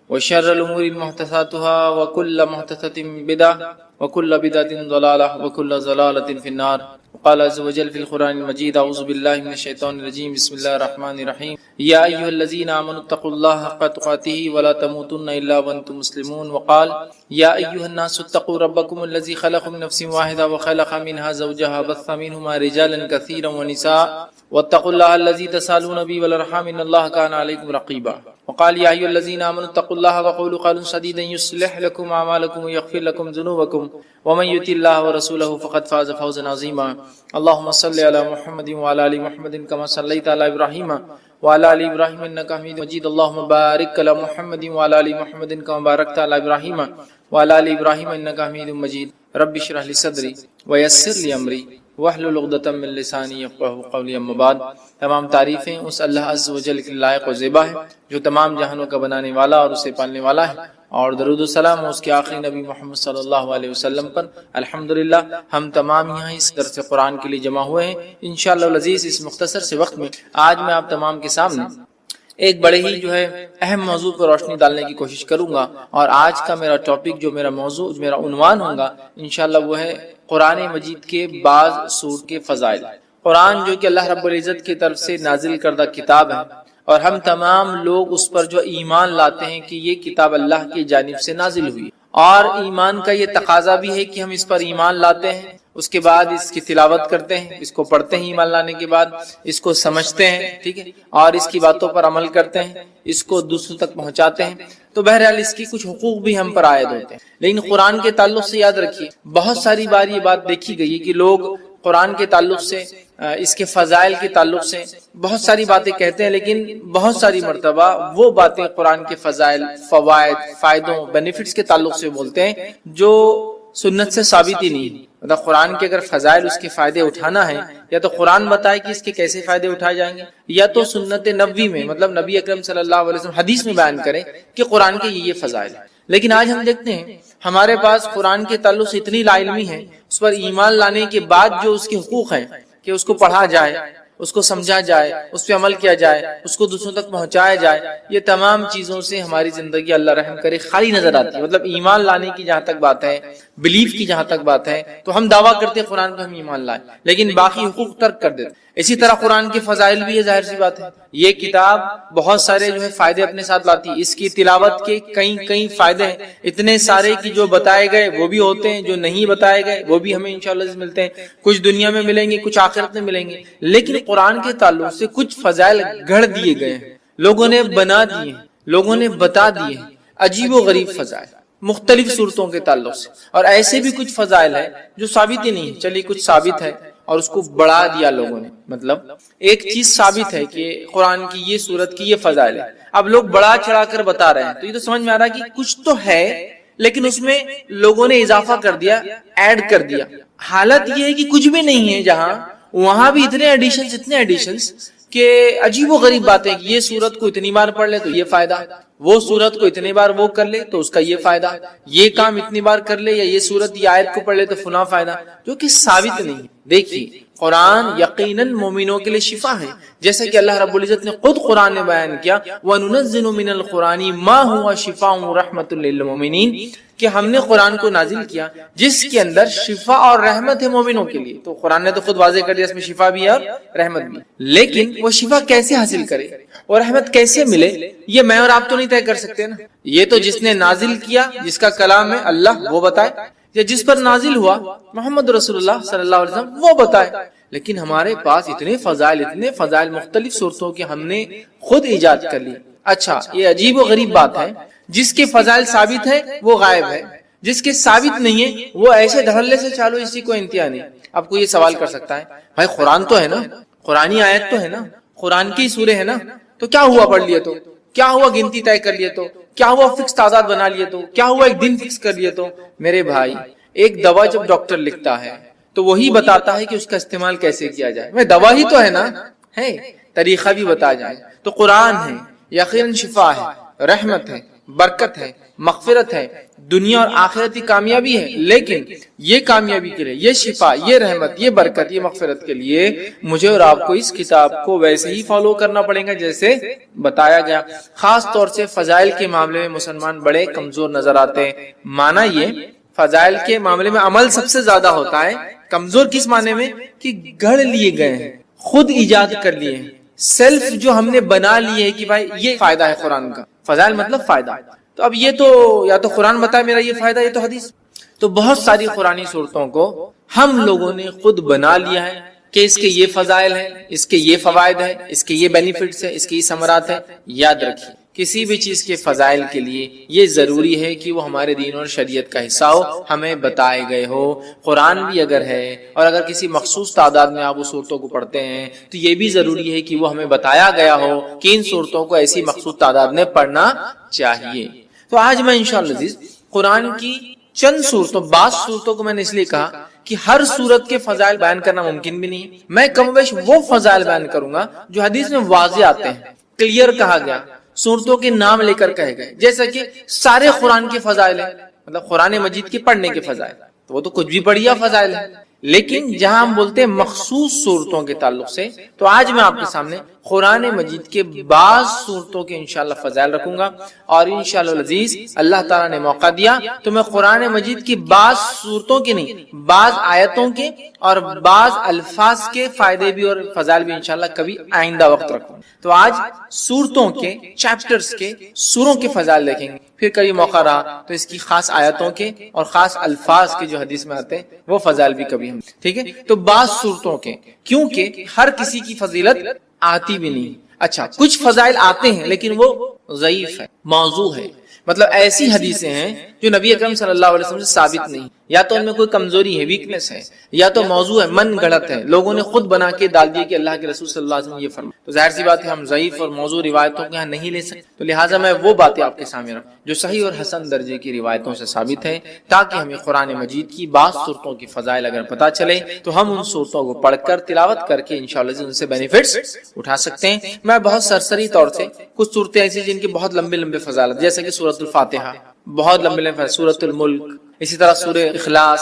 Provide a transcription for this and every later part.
وشر الأمور محدثاتها وكل محدثة بدعة وكل بدعة ضلالة وكل ضلالة في النار. قال عز وجل في القرآن المجيد: أعوذ بالله من الشيطان الرجيم، بسم الله الرحمن الرحيم. يا أيها الذين آمنوا اتقوا الله حق تقاته ولا تموتن إلا وأنتم مسلمون. وقال: يا أيها الناس اتقوا ربكم الذي خلقكم من نفس واحدة وخلق منها زوجها بث منهما رجالا كثيرا ونساء واتقوا الله الذي تسالون به والأرحام إن الله كان عليكم رقيبا. وقال: يا أيها الذين آمنوا اتقوا الله وقولوا قولا سديدا يصلح لكم أعمالكم ويغفر لكم ذنوبكم ومن يطع الله ورسوله فقد فاز فوزا عظيما. اللهم صل على محمد وعلى آل محمد كما صليت على إبراهيم وعلى آل إبراهيم إنك حميد مجيد. اللهم بارك على محمد وعلى آل محمد كما باركت على إبراهيم وعلى آل إبراهيم إنك حميد مجيد. رب اشرح لي صدري ويسر لي أمري واحلل عقدۃ من لسانی یفقہوا قولی. اما بعد، تمام تعریفیں اس اللہ عز و جل کے لائق و زیبا ہے جو تمام جہانوں کا بنانے والا اور اسے پالنے والا ہے، اور درود و سلام اس کے آخری نبی محمد صلی اللہ علیہ وسلم پر. الحمدللہ ہم تمام یہاں اس درس قرآن کے لیے جمع ہوئے ہیں. انشاءاللہ العزیز اس مختصر سے وقت میں آج میں آپ تمام کے سامنے ایک بڑے ہی اہم موضوع پر روشنی ڈالنے کی کوشش کروں گا، اور آج کا میرا ٹاپک جو میرا موضوع میرا عنوان ہوگا انشاءاللہ وہ ہے قرآن مجید کے بعض سور کے فضائل. قرآن جو کہ اللہ رب العزت کی طرف سے نازل کردہ کتاب ہے، اور ہم تمام لوگ اس پر جو ایمان لاتے ہیں کہ یہ کتاب اللہ کی جانب سے نازل ہوئی، اور ایمان کا یہ تقاضا بھی ہے کہ ہم اس پر ایمان لاتے ہیں، اس کے بعد اس کی تلاوت کرتے ہیں، اس کو پڑھتے ہیں، ایمان لانے کے بعد اس کو سمجھتے ہیں، ٹھیک ہے، اور اس کی باتوں پر عمل کرتے ہیں، اس کو دوسروں تک پہنچاتے ہیں. تو بہرحال اس کی کچھ حقوق بھی ہم پر عائد ہوتے ہیں. لیکن قرآن کے تعلق سے یاد رکھیے، بہت ساری بار یہ بات دیکھی گئی ہے کہ لوگ قرآن کے تعلق سے، اس کے فضائل کے تعلق سے بہت ساری باتیں کہتے ہیں، لیکن بہت ساری مرتبہ وہ باتیں قرآن کے فضائل، فوائد، فائدوں، بینیفٹس کے تعلق سے بولتے ہیں جو سنت سے ثابت ہی نہیں. مطلب قرآن کے اگر فضائل، اس کے فائدے اٹھانا ہے، یا تو قرآن بتائے کہ اس کے کیسے فائدے اٹھائے جائیں گے، یا تو سنت نبوی میں مطلب نبی اکرم صلی اللہ علیہ وسلم حدیث میں بیان کریں کہ قرآن کے یہ فضائل ہیں. لیکن آج ہم دیکھتے ہیں ہمارے پاس قرآن کے تعلق سے اتنی لا علمی ہے، اس پر ایمان لانے کے بعد جو اس کے حقوق ہیں کہ اس کو پڑھا جائے، اس کو سمجھا جائے، اس پہ عمل کیا جائے، اس کو دوسروں تک پہنچایا جائے، یہ تمام چیزوں سے ہماری زندگی اللہ رحم کرے خالی نظر آتی ہے. مطلب ایمان لانے کی جہاں تک بات ہے، بلیف کی جہاں تک بات ہے، تو ہم دعویٰ کرتے ہیں قرآن پہ ہم ایمان لائیں، لیکن باقی حقوق ترک کر دیتے. اسی طرح قرآن کے فضائل بھی ہے، ظاہر سی بات ہے. یہ کتاب بہت سارے فائدے اپنے ساتھ لاتی ہے. اس کی تلاوت کے کئی فائدے ہیں، اتنے سارے کہ جو بتائے گئے وہ بھی ہوتے ہیں، جو نہیں بتائے گئے وہ بھی ہمیں انشاءاللہ ملتے ہیں. کچھ دنیا میں ملیں گے، کچھ آخرت میں ملیں گے. لیکن قرآن کے تعلق سے کچھ فضائل گھڑ دیے گئے ہیں، لوگوں نے بنا دیے ہیں، لوگوں نے بتا دیے ہیں، عجیب و غریب فضائل مختلف صورتوں کے تعلق سے. اور ایسے بھی کچھ فضائل ہیں جو ثابت ہی نہیں. چلیے کچھ ثابت ہے اور اس کو بڑھا دیا لوگوں نے. مطلب ایک چیز ثابت ہے کہ قرآن کی یہ صورت کی یہ فضائل ہے، اب لوگ بڑا چڑھا کر بتا رہے ہیں، تو یہ تو سمجھ میں آ رہا ہے کہ کچھ تو ہے، لیکن اس میں لوگوں نے اضافہ کر دیا، ایڈ کر دیا. حالت یہ ہے کہ کچھ بھی نہیں ہے، جہاں وہاں بھی اتنے ایڈیشنز کہ عجیب و غریب باتیں کہ یہ صورت کو اتنی بار پڑھ لے تو یہ فائدہ، وہ صورت کو اتنی بار وہ کر لے تو اس کا یہ فائدہ، یہ کام اتنی بار کر لے یا یہ صورت یہ آیت کو پڑھ لے تو فلاں فائدہ، جو کہ ثابت نہیں. دیکھیے قرآن یقیناً مومنوں کے لیے شفا ہے، جیسے کہ اللہ رب العزت نے خود قرآن میں بیان کیا وَنُنَزِّلُ مِنَ الْقُرْآنِ مَا هُوَ شِفَاءٌ وَرَحْمَةٌ لِّلْمُؤْمِنِينَ، کہ ہم نے قرآن کو نازل کیا جس کے اندر شفا اور رحمت ہے مومنوں کے لیے. تو قرآن نے تو خود واضح کر دیا اس میں شفا بھی ہے اور رحمت بھی. لیکن وہ شفا کیسے حاصل کرے اور رحمت کیسے ملے، یہ میں اور آپ تو نہیں طے کر سکتے نا. یہ تو جس نے نازل کیا، جس کا کلام ہے اللہ، وہ بتائے، یا جس پر نازل ہوا محمد رسول اللہ صلی اللہ علیہ وسلم وہ بتائے. لیکن ہمارے پاس اتنے فضائل مختلف صورتوں کے ہم نے خود ایجاد کر لی. اچھا، یہ عجیب و غریب بات ہے، جس کے فضائل ثابت ہے وہ غائب ہے، جس کے ثابت نہیں ہے وہ ایسے دھڑلے سے چالو، اسی کو انتہا نہیں. اب کوئی یہ سوال کر سکتا ہے بھائی قرآن تو ہے نا، قرآنی آیت تو ہے نا، قرآن کی سورے ہے نا، تو کیا ہوا پڑھ لیے تو، کیا ہوا گنتی طے کر لیے تو، کیا ہوا فکس تعداد بنا لیے تو، کیا ہوا ایک دن فکس کر لیے تو. میرے بھائی ایک دوا جب ڈاکٹر لکھتا ہے تو وہی بتاتا ہے کہ اس کا استعمال کیسے کیا جائے. میں دوا ہی تو ہے نا، ہے طریقہ بھی بتا جائے. تو قرآن ہے، یقیناً شفا ہے، رحمت ہے، برکت ہے، مغفرت ہے، دنیا اور آخرت کی کامیابی ہے، لیکن یہ کامیابی کے لیے، یہ شفا، یہ رحمت، یہ برکت، یہ مغفرت کے لیے مجھے اور آپ کو اس کتاب کو ویسے ہی فالو کرنا پڑے گا جیسے بتایا گیا۔ خاص طور سے فضائل کے معاملے میں مسلمان بڑے کمزور نظر آتے ہیں۔ معنی یہ فضائل کے معاملے میں عمل سب سے زیادہ ہوتا ہے، کمزور کس معنی میں کہ گھڑ لیے گئے ہیں، خود ایجاد کر لیے ہیں، سیلف جو ہم نے بنا لیے ہے کہ بھائی یہ فائدہ ہے قرآن کا، فضائل مطلب فائدہ، تو اب یہ تو یا تو قرآن بتائے میرا یہ فائدہ، یہ تو حدیث، تو بہت ساری قرآنی صورتوں کو ہم لوگوں نے خود بنا لیا ہے کہ اس کے یہ فضائل ہیں، اس کے یہ فوائد ہیں، اس کے یہ بینیفٹس ہیں، اس کے یہ ثمرات ہیں۔ یاد رکھیے کسی بھی چیز کے فضائل کے لیے یہ ضروری ہے کہ وہ ہمارے دین اور شریعت کا حصہ ہو، ہمیں بتائے گئے ہو۔ قرآن بھی اگر ہے اور اگر کسی مخصوص تعداد میں آپ اس صورتوں کو پڑھتے ہیں تو یہ بھی ضروری ہے کہ وہ ہمیں بتایا گیا ہو کہ ان صورتوں کو ایسی مخصوص تعداد میں پڑھنا چاہیے۔ تو آج میں انشاءاللہ عزیز قرآن کی چند صورتوں، بعض صورتوں کو میں نے اس لیے کہا کہ ہر صورت کے فضائل بیان کرنا ممکن بھی نہیں، میں کم بیش وہ فضائل بیان کروں گا جو حدیث میں واضح آتے ہیں، کلیئر کہا گیا، صورتوں کے نام لے کر کہے گئے، جیسا کہ سارے قرآن کے فضائل ہیں، مطلب قرآن مجید کے پڑھنے کے فضائل، تو وہ تو کچھ بھی بڑھیا فضائل ہے، لیکن جہاں ہم بولتے ہیں مخصوص صورتوں کے تعلق سے، تو آج میں آپ کے سامنے قرآن مجید کے بعض صورتوں کے انشاءاللہ فضائل رکھوں گا، اور انشاءاللہ العزیز اللہ تعالیٰ نے موقع دیا تو میں قرآن مجید کی بعض صورتوں کے نہیں، بعض آیتوں کے اور بعض الفاظ کے فائدے بھی اور فضائل بھی انشاءاللہ کبھی آئندہ وقت رکھوں۔ تو آج صورتوں کے، چیپٹرز کے، سوروں کے فضائل دیکھیں گے، پھر کبھی موقع رہا تو اس کی خاص آیتوں کے اور خاص الفاظ کے جو حدیث میں آتے ہیں وہ فضائل بھی کبھی ہم، ٹھیک ہے؟ تو بعض صورتوں کے، کیونکہ ہر کسی کی فضیلت آتی بھی نہیں، اچھا کچھ فضائل آتے ہیں لیکن وہ ضعیف ہے، موضوع ہے، مطلب ایسی حدیثیں ہیں جو نبی اکرم صلی اللہ علیہ وسلم سے ثابت نہیں، یا تو ان میں کوئی کمزوری ہے، ویکنس ہے، یا تو موضوع ہے، من گھڑت ہے، لوگوں نے خود بنا کے ڈال دیا کہ اللہ کے رسول صلی اللہ علیہ وسلم یہ فرمایا، تو ظاہر سی بات ہے ہم ضعیف اور موضوع روایتوں کو یہاں نہیں لے سکتے، تو لہٰذا میں وہ باتیں آپ کے سامنے رکھوں جو صحیح اور حسن درجے کی روایتوں سے ثابت ہے، تاکہ ہمیں قرآن مجید کی بعض صورتوں کی فضائل اگر پتہ چلے تو ہم ان صورتوں کو پڑھ کر تلاوت کر کے انشاءاللہ ان سے بینیفٹس اٹھا سکتے ہیں۔ میں بہت سرسری طور سے کچھ صورتیں ایسی جن کی بہت لمبے لمبے فضائل، جیسے کہ سورۃ الفاتحہ، بہت لمبے لمبے، سورۃ الملک، اسی طرح سورہ اخلاص،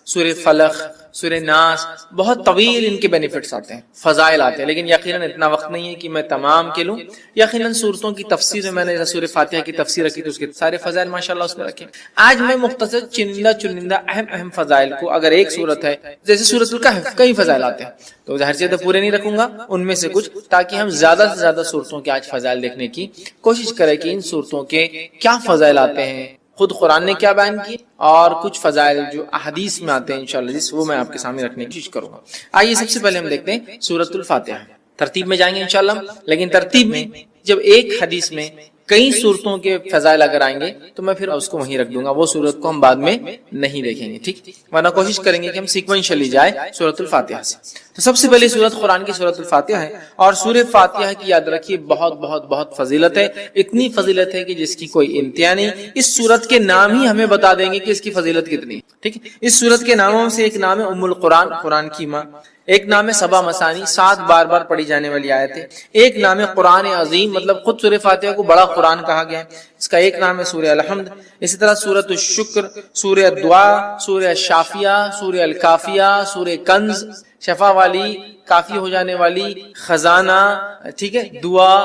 سورہ فلق، سورہ ناس، بہت طویل ان کے بینیفٹس آتے ہیں، فضائل آتے ہیں، لیکن یقیناً اتنا وقت نہیں ہے کہ میں تمام کے لوں۔ یقیناً صورتوں کی تفسیر میں نے سورہ فاتحہ کی تفسیر رکھی تو اس کے سارے فضائل ماشاءاللہ اس میں رکھے۔ آج میں مختصر چنندہ اہم فضائل کو، اگر ایک صورت ہے جیسے سورۃ الکہف، کئی فضائل آتے ہیں تو ظاہر سے پورے نہیں رکھوں گا، ان میں سے کچھ، تاکہ ہم زیادہ سے زیادہ صورتوں کے آج فضائل دیکھنے کی کوشش کریں کہ ان صورتوں کے کیا فضائل آتے ہیں، خود قرآن نے کیا بیان کی، اور کچھ فضائل جو احادیث میں آتے ہیں انشاءاللہ وہ میں آپ کے سامنے رکھنے کی کوشش کروں گا۔ آئیے سب سے پہلے ہم دیکھتے ہیں سورۃ الفاتحہ، ترتیب میں جائیں گے انشاءاللہ، لیکن ترتیب میں جب ایک حدیث میں کئی صورتوں کے فضائل اگر آئیں گے تو میں پھر اس کو وہیں رکھ دوں گا، وہ صورت کو ہم بعد میں نہیں دیکھیں گے، ٹھیک؟ ورنہ کوشش کریں گے کہ ہم سیکوینشلی جائے سورۃ الفاتحہ سے۔ تو سب سے پہلی سورت قرآن کی سورۃ الفاتحہ ہے، اور سورہ فاتحہ کی یاد رکھیے بہت بہت بہت فضیلت ہے، اتنی فضیلت ہے کہ جس کی کوئی انتہا نہیں۔ اس سورت کے نام ہی ہمیں بتا دیں گے کہ اس کی فضیلت کتنی ہے، ٹھیک ہے؟ اس سورت کے ناموں سے ایک نام ہے ام القرآن، قرآن کی ماں، ایک نام ہے سبا مثانی، 7 بار بار پڑھی جانے والی آیت ہے، ایک نام ہے قرآن عظیم، مطلب خود سورہ فاتحہ کو بڑا قرآن کہا گیا ہے، اس کا ایک نام ہے سورہ الحمد، اسی طرح سورۃ الشکر، سورہ دعا، سورہ شافیہ، سورہ الکافیہ، سورہ کنز، شفا والی، کافی ہو جانے والی، خزانہ، ٹھیک ہے، دعا،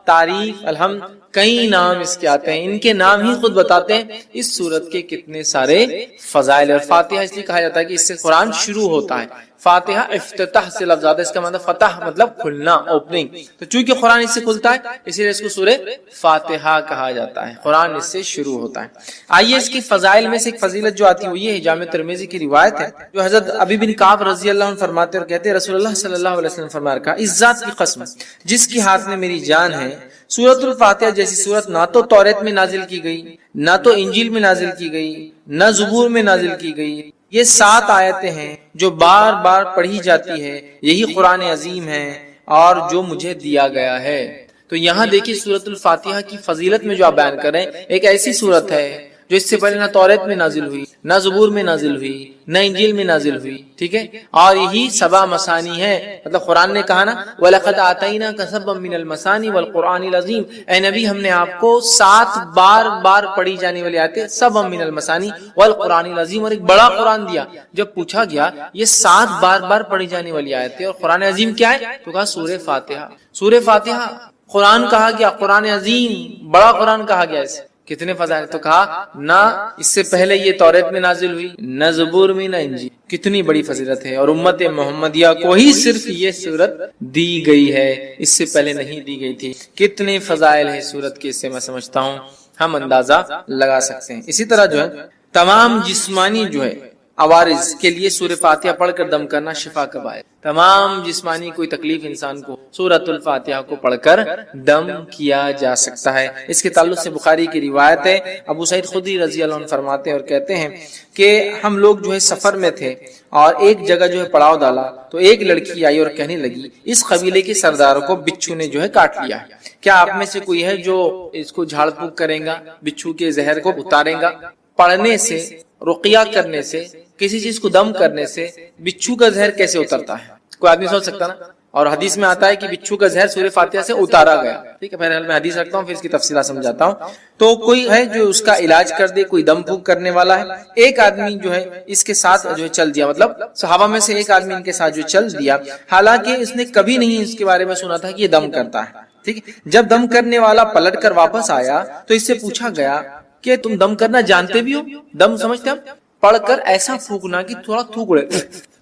تعریف، الحمد، کئی نام اس کے آتے ہیں، ان کے نام ہی خود بتاتے ہیں اس سورت کے کتنے سارے فضائل۔ اور فاتحہ اس لیے کہا جاتا ہے کہ اس سے قرآن شروع ہوتا ہے، فاتحہ افتتاح سے لفظ آتا ہے، اس کا مطلب فتح مطلب کھلنا، اوپننگ، تو چونکہ قرآن اس سے کھلتا ہے اسی لیے اس کو سورہ فاتحہ کہا جاتا ہے، قرآن اس سے شروع ہوتا ہے۔ آئیے اس کی فضائل میں سے ایک فضیلت جو آتی ہے وہ یہ ہے، جامع ترمذی کی روایت ہے جو حضرت ابی بن کعب رضی اللہ عنہ فرماتے اور کہتے ہیں رسول اللہ صلی اللہ علیہ وسلم فرمایا کہ اس ذات کی قسم جس کے ہاتھ میں میری جان ہے، سورۃ الفاتحہ جیسی سورت نہ تو توریت میں نازل کی گئی، نہ تو انجیل میں نازل کی گئی، نہ زبور میں نازل کی گئی۔ یہ 7 آیتیں ہیں جو بار بار پڑھی جاتی ہے، یہی قرآن عظیم ہے اور جو مجھے دیا گیا ہے۔ تو یہاں دیکھیے سورۃ الفاتحہ کی فضیلت میں جو آپ بیان کر رہے ہیں، ایک ایسی سورت ہے جو اس سے پہلے نہ توریت میں نازل ہوئی، نہ زبور میں نازل ہوئی، نہ انجیل میں نازل ہوئی، ٹھیک ہے. اور یہی 7 مثانی ہے. مطلب قرآن نے کہا نا وَلَقَدْ آتَيْنَاكَ سَبْعًا مِّنَ الْمَثَانِي وَالْقُرْآنِ الْعَظِيمِ، اے نبی ہم نے آپ کو 7 بار پڑھی جانے والی آیتیں، سبعًا مِّنَ الْمَثَانِي وَالْقُرْآنِ الْعَظِيمِ، اور ایک بڑا قرآن دیا. جب پوچھا گیا یہ 7 بار پڑھی جانے والی آیتیں اور قرآن عظیم کیا ہے، تو کہا سورہ فاتحہ. سورہ فاتحہ قرآن کہا گیا، قرآن عظیم بڑا قرآن کہا گیا. اسے کتنے فضائل، تو کہا نہ اس سے پہلے یہ توریت میں نازل ہوئی، نہ زبور میں، نہ انجیل. کتنی بڑی فضیلت ہے. اور امت محمدیہ کو ہی صرف یہ سورت دی گئی ہے، اس سے پہلے نہیں دی گئی تھی. کتنے فضائل ہیں سورت کے، اس سے میں سمجھتا ہوں ہم اندازہ لگا سکتے ہیں. اسی طرح جو ہے تمام جسمانی جو ہے عوارض کے لیے سورہ فاتحہ پڑھ کر دم کرنا شفا کا باعث. تمام جسمانی کوئی تکلیف انسان کو سورۃ الفاتحہ کو پڑھ کر دم کیا جا سکتا ہے. اس کے تعلق سے بخاری کی روایت ہے، ابو سعید خدری رضی اللہ عنہ فرماتے ہیں اور کہتے ہیں کہ ہم لوگ جو ہے سفر میں تھے اور ایک جگہ جو ہے پڑاؤ ڈالا تو ایک لڑکی آئی اور کہنے لگی اس قبیلے کے سردار کو بچھو نے جو ہے کاٹ لیا ہے، کیا آپ میں سے کوئی ہے جو اس کو جھاڑ پھونک کرے گا، بچھو کے زہر کو اتارے گا؟ پڑھنے سے، رقیہ کرنے سے، کسی چیز کو دم کرنے سے بچھو کا زہر کیسے اترتا ہے؟ کوئی آدمی سوچ سکتا نا. اور حدیث میں آتا ہے کہ بچھو کا زہر سورہ فاتحہ سے اتارا گیا. ٹھیک ہے، بہرحال میں حدیث رکھتا ہوں پھر اس کی تفصیلات سمجھاتا ہوں. تو کوئی ہے جو اس کا علاج کر دے، کوئی دم پھونک کرنے والا ہے. ایک آدمی جو ہے اس کے ساتھ جو ہے چل دیا، مطلب صحابہ میں سے ایک آدمی ان کے ساتھ جو چل دیا، حالانکہ اس نے کبھی نہیں اس کے بارے میں سنا تھا کہ یہ دم کرتا ہے. ٹھیک ہے، جب دم کرنے والا پلٹ کر واپس آیا تو اس سے پوچھا گیا کہ تم دم کرنا جانتے بھی ہو؟ دم سمجھتے ہم؟ پڑھ کر ایسا پھونکنا کہ تھوڑا تھوک اڑے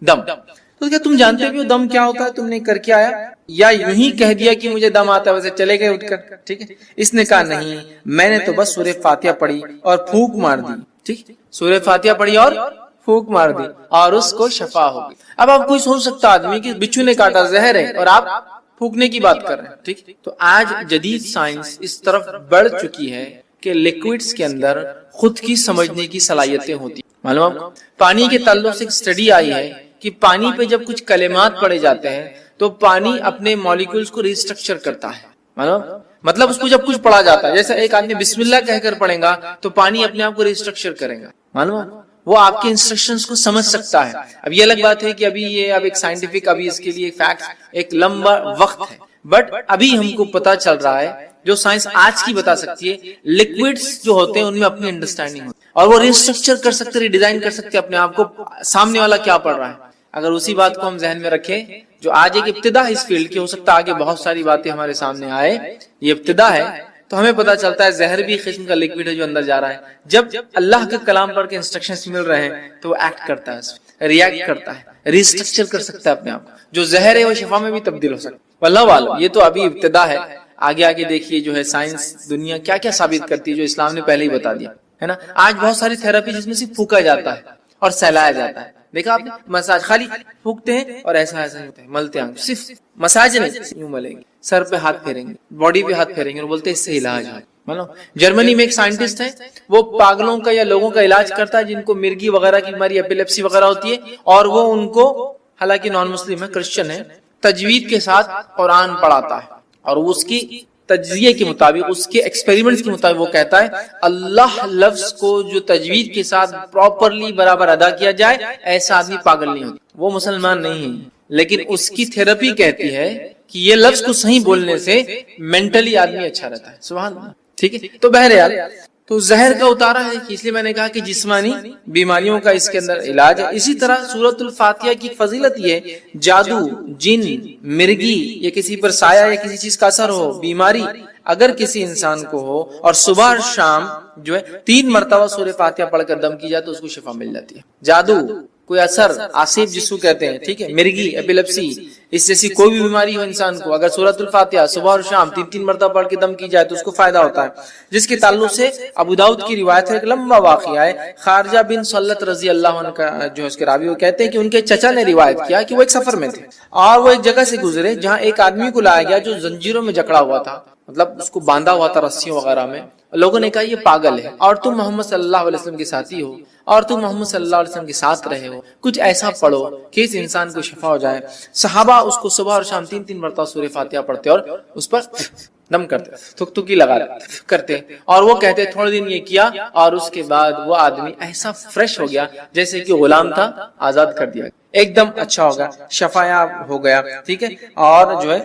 دم. تو کیا تم جانتے بھی ہو دم کیا ہوتا ہے؟ تم نے کر کے آیا یا یوں ہی کہہ دیا کہ مجھے دم آتا ہے ویسے چلے گئے اٹھ کر؟ ٹھیک ہے، اس نے کہا نہیں، میں نے تو بس سورہ فاتحہ پڑھی اور پھونک مار دی. ٹھیک، سورہ فاتحہ پڑھی اور پھونک مار دی اور اس کو شفا ہو گئی. اب آپ کوئی سوچ سکتا آدمی کہ بچھو نے کاٹا، زہر ہے، اور آپ پھونکنے کی بات کر رہے ہیں. ٹھیک، تو آج جدید سائنس اس طرف بڑھ چکی ہے کہ لیکوڈز کے اندر خود کی سمجھنے کی صلاحیتیں ہوتی. معلوم پانی کے تعلق سے ایک اسٹڈی آئی ہے کہ پانی پہ جب کچھ کلمات پڑھے جاتے ہیں تو پانی اپنے مالیکولز کو ریسٹرکچر کرتا ہے. معلوم مطلب اس کو جب کچھ پڑھا جاتا ہے، جیسے ایک آدمی بسم اللہ کہہ کر پڑھے گا تو پانی اپنے آپ کو ریسٹرکچر کرے گا. معلوم وہ آپ کے انسٹرکشنز کو سمجھ سکتا ہے. اب یہ الگ بات ہے کہ ابھی یہ اب ایک سائنٹیفک، ابھی اس کے لیے فیکٹ ایک لمبا وقت ہے، بٹ ابھی ہم کو پتا چل رہا ہے جو سائنس آج کی بتا سکتی ہے، لکوڈز جو ہوتے ہیں ان میں اپنی انڈرسٹینڈنگ ہوتی ہے اور وہ ریسٹرکچر کر سکتے، ریڈیزائن کر سکتے اپنے آپ کو، سامنے والا کیا پڑھ رہا ہے. اگر اسی بات کو ہم ذہن میں رکھیں، جو آج ایک ابتدا ہے اس فیلڈ کی، ہو سکتا ہے آگے بہت ساری باتیں ہمارے سامنے آئے، یہ ابتدا ہے، تو ہمیں پتا چلتا ہے زہر بھی قسم کا لکوڈ ہے جو اندر جا رہا ہے. جب اللہ کے کلام پڑھ کے انسٹرکشنز مل رہے ہیں تو وہ ایکٹ کرتا ہے، ریئیکٹ کرتا ہے، ریسٹرکچر کر سکتا ہے اپنے آپ کو. جو زہر ہے وہ شفا میں بھی تبدیل ہو سکتا ہے. واللہ عالم، یہ تو ابھی ابتدا ہے. آگے آگے دیکھیے جو ہے سائنس دنیا کیا کیا ثابت کرتی ہے جو اسلام نے پہلے ہی بتا دیا ہے نا. آج بہت ساری تھراپی جس میں صرف پھونکا جاتا ہے اور سہلایا جاتا ہے. دیکھا آپ نے مساج خالی پھونکتے ہیں اور ایسا ایسا ہوتا ہے، ملتے ہیں، صرف مساج نہیں، یوں ملیں گے، سر پہ ہاتھ پھیریں گے، باڈی پہ ہاتھ پھیریں گے اور بولتے ہیں اس سے علاج ہے. جرمنی میں ایک سائنٹسٹ ہے، وہ پاگلوں کا یا لوگوں کا علاج کرتا ہے جن کو مرگی وغیرہ کی بیماری، ایپیلیپسی وغیرہ ہوتی ہے، اور وہ ان کو، حالانکہ نان مسلم ہے، کرسچن ہے، تجوید کے ساتھ قرآن پڑھاتا ہے اور اس کی تجزیے کے مطابق، اس کے ایکسپیریمنٹس کے مطابق وہ کہتا ہے اللہ لفظ کو جو تجوید کے ساتھ پراپرلی برابر ادا کیا جائے ایسا آدمی پاگل نہیں ہوتا. وہ مسلمان نہیں ہے لیکن اس کی تھراپی کہتی ہے کہ یہ لفظ کو صحیح بولنے سے مینٹلی آدمی اچھا رہتا ہے. سبحان اللہ. ٹھیک ہے، تو بہرحال تو زہر کا اتارا ہے، اس لیے میں نے کہا کہ جسمانی بیماریوں کا اس کے اندر علاج ہے. اسی طرح سورۃ الفاتحہ کی فضیلت یہ ہے، جادو، جن، مرگی یا کسی پر سایہ یا کسی چیز کا اثر ہو، بیماری اگر کسی انسان کو ہو اور صبح اور شام جو ہے 3 مرتبہ سورہ فاتحہ پڑھ کر دم کی جائے تو اس کو شفا مل جاتی ہے. جادو، کوئی اثر، آصف جس کو کہتے ہیں، ٹھیک ہے، مرگی، ایپیلیپسی، اس جیسی کوئی بھی بیماری ہو انسان کو، اگر سورۃ الفاتحہ صبح اور شام 3 مرتبہ پڑھ کے دم کی جائے تو اس کو فائدہ ہوتا ہے. جس کے تعلق سے ابو داؤد کی روایت ہے، ایک لمبا واقعہ ہے. خارجہ بن سلت رضی اللہ عنہ کا جو اس کے راوی وہ کہتے ہیں کہ ان کے چچا نے روایت کیا کہ وہ ایک سفر میں تھے اور وہ ایک جگہ سے گزرے جہاں ایک آدمی کو لایا گیا جو زنجیروں میں جکڑا ہوا تھا، مطلب اس کو باندھا ہوا تھا رسیوں وغیرہ میں. لوگوں نے کہا یہ پاگل ہے اور تم محمد صلی اللہ علیہ وسلم کے ساتھی ہو اور تم محمد صلی اللہ علیہ وسلم کے ساتھ رہے ہو، کچھ ایسا پڑھو کہ اس انسان کو شفا ہو جائے. صحابہ اس کو صبح اور شام 3 مرتبہ سورہ فاتحہ پڑھتے اور اس پر دم کرتے تھک تھکی لگاتے کرتے اور وہ کہتے تھوڑے دن یہ کیا اور اس کے بعد وہ آدمی ایسا فریش ہو گیا جیسے کہ غلام تھا، آزاد کر دیا، ایک دم اچھا ہو گیا، شفایاب ہو گیا. ٹھیک ہے. اور جو ہے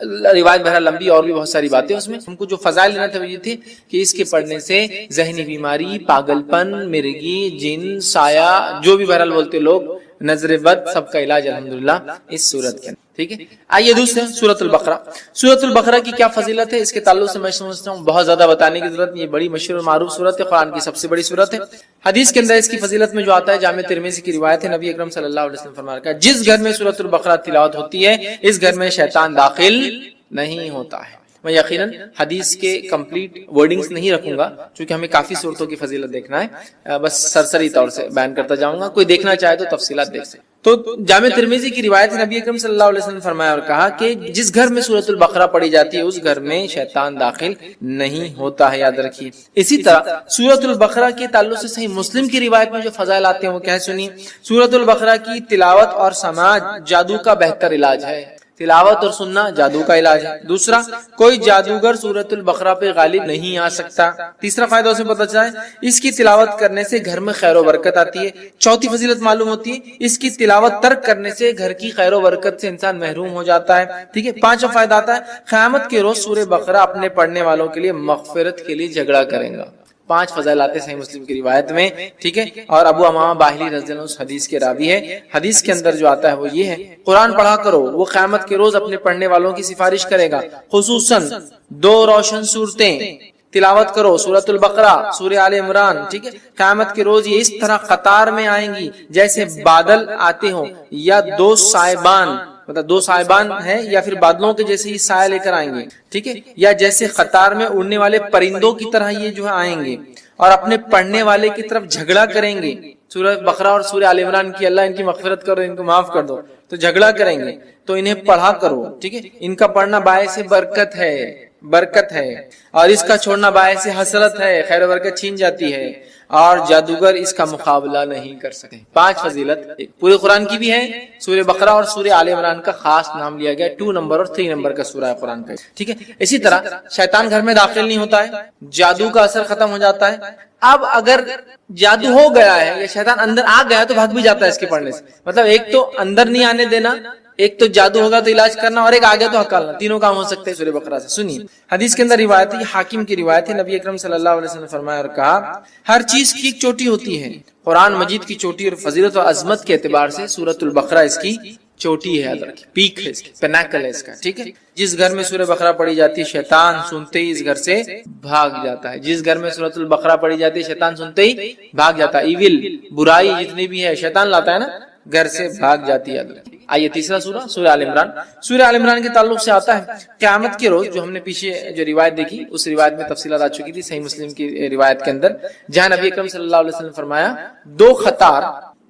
روایت بہرحال لمبی اور بھی بہت ساری باتیں اس میں. ہم کو جو فضائل لینا تھا یہ تھی کہ اس کے پڑھنے سے ذہنی بیماری، پاگل پن، مرگی، جن، سایہ، جو بھی بہرحال بولتے لوگ، نظر بد، سب کا علاج الحمدللہ اس سورت کے اندر. ٹھیک ہے. آئیے دوسرے سورۃ البقرہ. سورۃ البقرہ کی کیا فضیلت ہے اس کے تعلق سے میں سمجھتا ہوں بہت زیادہ بتانے کی ضرورت نہیں. یہ بڑی مشہور اور معروف سورت ہے، قرآن کی سب سے بڑی سورت ہے. حدیث کے اندر اس کی فضیلت میں جو آتا ہے، جامع ترمذی کی روایت ہے، نبی اکرم صلی اللہ علیہ وسلم فرمایا کہ جس گھر میں سورۃ البقرہ تلاوت ہوتی ہے اس گھر میں شیطان داخل نہیں ہوتا ہے. میں یقیناً حدیث کے کمپلیٹ ورڈنگز نہیں رکھوں گا کیونکہ ہمیں کافی صورتوں کی فضیلت دیکھنا ہے، بس سرسری طور سے بیان کرتا جاؤں گا، کوئی دیکھنا چاہے تو تفصیلات دیکھ سکتے. تو جامع ترمذی کی روایت نبی اکرم صلی اللہ علیہ وسلم فرمایا اور کہا کہ جس گھر میں سورۃ البقرہ پڑھی جاتی ہے اس گھر میں شیطان داخل نہیں ہوتا ہے، یاد رکھیے. اسی طرح سورۃ البقرہ کے تعلق سے صحیح مسلم کی روایت میں جو فضائل آتے ہیں وہ کیا سنیے. سورۃ البقرہ کی تلاوت اور سماعت جادو کا بہتر علاج ہے. تلاوت اور سننا جادو کا علاج ہے. دوسرا، کوئی جادوگر سورۃ البقرہ پہ غالب نہیں آ سکتا. تیسرا فائدہ اسے پتہ چلا ہے اس کی تلاوت کرنے سے گھر میں خیر و برکت آتی ہے. چوتھی فضیلت معلوم ہوتی ہے اس کی تلاوت ترک کرنے سے گھر کی خیر و برکت سے انسان محروم ہو جاتا ہے. ٹھیک ہے. پانچواں فائدہ آتا ہے قیامت کے روز سورہ بقرہ اپنے پڑھنے والوں کے لیے مغفرت کے لیے جھگڑا کرے گا. 5 فضائل آتے صحیح مسلم کی روایت میں. ٹھیک ہے. اور ابو امامہ باہلی رضی اللہ عنہ اس حدیث کے راوی ہے. حدیث کے اندر جو آتا ہے وہ یہ ہے قرآن پڑھا کرو، وہ قیامت کے روز اپنے پڑھنے والوں کی سفارش کرے گا. خصوصاً 2 روشن صورتیں تلاوت کرو، سورۃ البقرہ، سورہ آل عمران. ٹھیک ہے. قیامت کے روز یہ اس طرح قطار میں آئیں گی جیسے بادل آتے ہوں یا 2 صائبان، مطلب 2 صائبان ہیں یا پھر بادلوں کے جیسے ہی سایہ لے کر آئیں گے. ٹھیک ہے. یا جیسے قطار میں اڑنے والے پرندوں کی طرح یہ جو ہے آئیں گے اور اپنے پڑھنے والے کی طرف جھگڑا کریں گے. سورہ بقرہ اور سورہ آل عمران کی اللہ ان کی مغفرت کرو، ان کو معاف کر دو، تو جھگڑا کریں گے تو انہیں پڑھا کرو. ٹھیک ہے. ان کا پڑھنا باعث برکت ہے، برکت ہے، اور اس کا چھوڑنا باعث حسرت ہے، خیر و برکت چھین جاتی ہے، اور جادوگر اس کا مقابلہ نہیں کر سکتے. 5 فضیلت پورے قرآن کی بھی ہے. سورہ بقرہ اور سورہ آل عمران کا خاص نام لیا گیا، 2 نمبر اور 3 نمبر کا سورہ ہے قرآن کا. ٹھیک ہے. اسی طرح شیطان گھر میں داخل نہیں ہوتا ہے، جادو کا اثر ختم ہو جاتا ہے. اب اگر جادو ہو گیا ہے یا شیطان اندر آ گیا تو بھاگ بھی جاتا ہے اس کے پڑھنے سے. مطلب ایک تو اندر نہیں آنے دینا، ایک تو جادو ہوگا تو علاج کرنا، اور ایک آگے تو ہکالنا. تینوں کام ہو سکتے ہیں سورہ بقرہ سے. سنیے حدیث کے اندر روایت ہے، حاکم کی روایت ہے، نبی اکرم صلی اللہ علیہ وسلم نے فرمایا اور کہا ہر چیز کی ایک چوٹی ہوتی ہے. قرآن مجید کی چوٹی اور فضیلت و عظمت کے اعتبار سے سورۃ البقرہ اس کی چوٹی ہے، پیک ہے، پیناکل ہے اس کا. ٹھیک ہے. جس گھر میں سورہ بقرہ پڑھی جاتی ہے شیطان سنتے ہی اس گھر سے بھاگ جاتا ہے. جس گھر میں سورۃ البقرہ پڑھی جاتی ہے شیطان سنتے ہی بھاگ جاتا ہے. ایول، برائی جتنی بھی ہے شیطان لاتا ہے نا، گھر سے بھاگ جاتی ہے. آئیے تیسرا سورہ سورہ آل عمران. سورہ آل عمران کے تعلق سے آتا ہے قیامت کے روز، جو ہم نے پیچھے جو روایت دیکھی اس روایت میں تفصیلات آ چکی تھی صحیح مسلم کی روایت کے اندر، جہاں نبی اکرم صلی اللہ علیہ وسلم فرمایا 2 قطار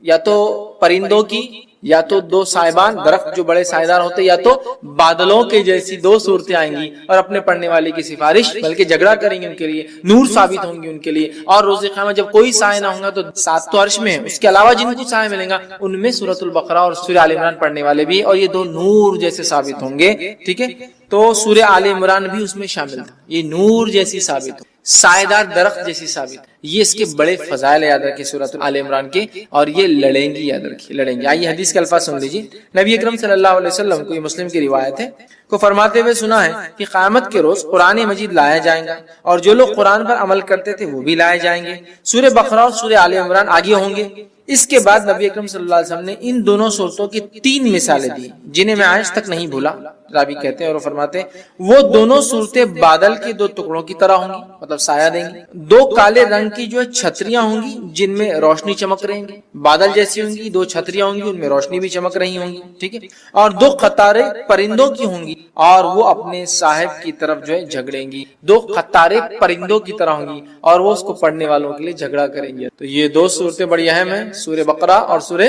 یا تو پرندوں کی یا تو 2 صائبان، درخت جو بڑے سائیدار ہوتے، یا تو بادلوں کے جیسی 2 صورتیں آئیں گی اور اپنے پڑھنے والے کی سفارش بلکہ جھگڑا کریں گے ان کے لیے، نور ثابت ہوں گی ان کے لیے. اور روز قیامت جب کوئی سایہ نہ ہوگا تو 7 تو عرش میں ہے، اس کے علاوہ جن کو سایہ ملے گا ان میں سورۃ البقرہ اور سورہ آل عمران پڑھنے والے بھی، اور یہ 2 نور جیسے ثابت ہوں گے. ٹھیک ہے. تو سورہ آل عمران بھی اس میں شامل تھا. یہ نور جیسی ثابت ہو، سایدار درخت جیسی ثابت. یہ اس کے بڑے فضائل یاد رکھیں سورۃ آل عمران کے، اور یہ لڑیں گی، یاد رکھیں لڑیں گی. آئیے حدیث کے الفاظ سن لیجیے. نبی اکرم صلی اللہ علیہ وسلم کو، یہ مسلم کی روایت ہے، کو فرماتے ہوئے سنا ہے کہ قیامت کے روز قرآن مجید لایا جائیں گا اور جو لوگ قرآن پر عمل کرتے تھے وہ بھی لائے جائیں گے. سورہ بقرہ اور سورہ آل عمران آگے ہوں گے. اس کے بعد نبی اکرم صلی اللہ علیہ وسلم نے ان دونوں صورتوں کی 3 مثالیں دی جنہیں میں آج تک نہیں بھولا. راوی کہتے ہیں اور فرماتے ہیں وہ دونوں صورتیں بادل کے 2 ٹکڑوں کی طرح ہوں گی، مطلب سایہ دیں گی. 2 کالے رنگ کی جو چھتریاں ہوں گی جن میں روشنی چمک رہی گی، بادل جیسی ہوں گی. 2 چھتریاں ہوں گی ان میں روشنی بھی چمک رہی ہوں گی. ٹھیک ہے. اور 2 قطاریں پرندوں کی ہوں گی اور وہ اپنے صاحب کی طرف جو ہے جھگڑیں گی. 2 قطاریں پرندوں کی طرح ہوں گی اور وہ اس کو پڑھنے والوں کے لیے جھگڑا کریں گے. تو یہ 2 صورتیں بڑی اہم ہیں، سورہ بقرہ اور سورہ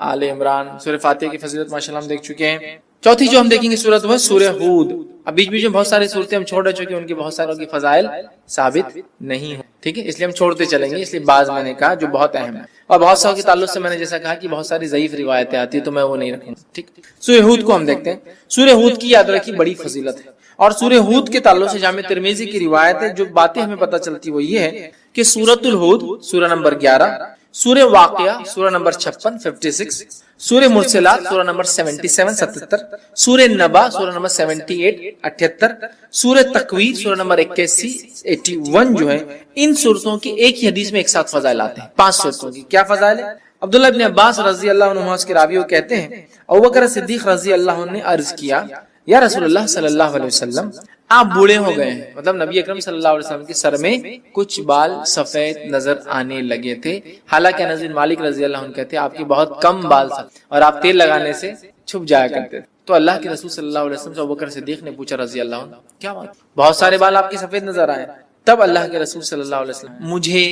آل عمران. سورہ فاتحہ کی فضیلت ماشاءاللہ ہم دیکھ چکے ہیں. چوتھی جو ہم دیکھیں گے سورت وہ سورہ ہود. اب بیچ بیچ میں بہت ساری صورتیں ہم چھوڑ رہے چونکہ ان کی بہت ساروں کی فضائل ثابت نہیں ہو. ٹھیک ہے. اس لیے ہم چھوڑتے چلیں گے، اس لیے بعض میں نے کہا جو بہت اہم ہے، اور بہت ساروں کے تعلق سے میں نے جیسا کہا کہ بہت ساری ضعیف روایتیں آتی ہیں تو میں وہ نہیں رکھوں گا. ٹھیک. سورہ ہود کو ہم دیکھتے ہیں. سورہ ہود کی یاد رکھی بڑی فضیلت ہے اور سورہ ہود کے تعلق سے جامع ترمذی کی روایت ہے، جو باتیں ہمیں پتہ چلتی وہ یہ ہے کہ سورۃ الہود سورہ نمبر 11، سورہ واقعہ سورہ نمبر 56 56، سورہ مرسلات سورہ نمبر 77 77، سورہ نبا سورہ نمبر 78 78، سورہ تکویر سورہ نمبر 81 81 جو ہے، ان صورتوں کی ایک ہی حدیث میں ایک ساتھ فضائل آتے ہیں۔ 5 صورتوں کی کیا فضائل ہے؟ عبداللہ ابن عباس رضی اللہ عنہ کے راوی کہتے ہیں ابوبکر صدیق رضی اللہ عنہ نے عرض کیا یا رسول اللہ صلی اللہ علیہ وسلم آپ بوڑھے ہو گئے ہیں، مطلب نبی اکرم صلی اللہ علیہ وسلم کے سر میں کچھ بال سفید نظر آنے لگے تھے، حالانکہ انس بن مالک رضی اللہ عنہ کہتے ہیں آپ کے بہت کم بال تھے اور آپ تیل لگانے سے چھپ جایا کرتے تھے۔ تو اللہ کے رسول صلی اللہ علیہ وسلم سے ابوبکر صدیق نے پوچھا رضی اللہ عنہ کیا بات، بہت سارے بال آپ کے سفید نظر آئے؟ تب اللہ کے رسول صلی اللہ علیہ وسلم مجھے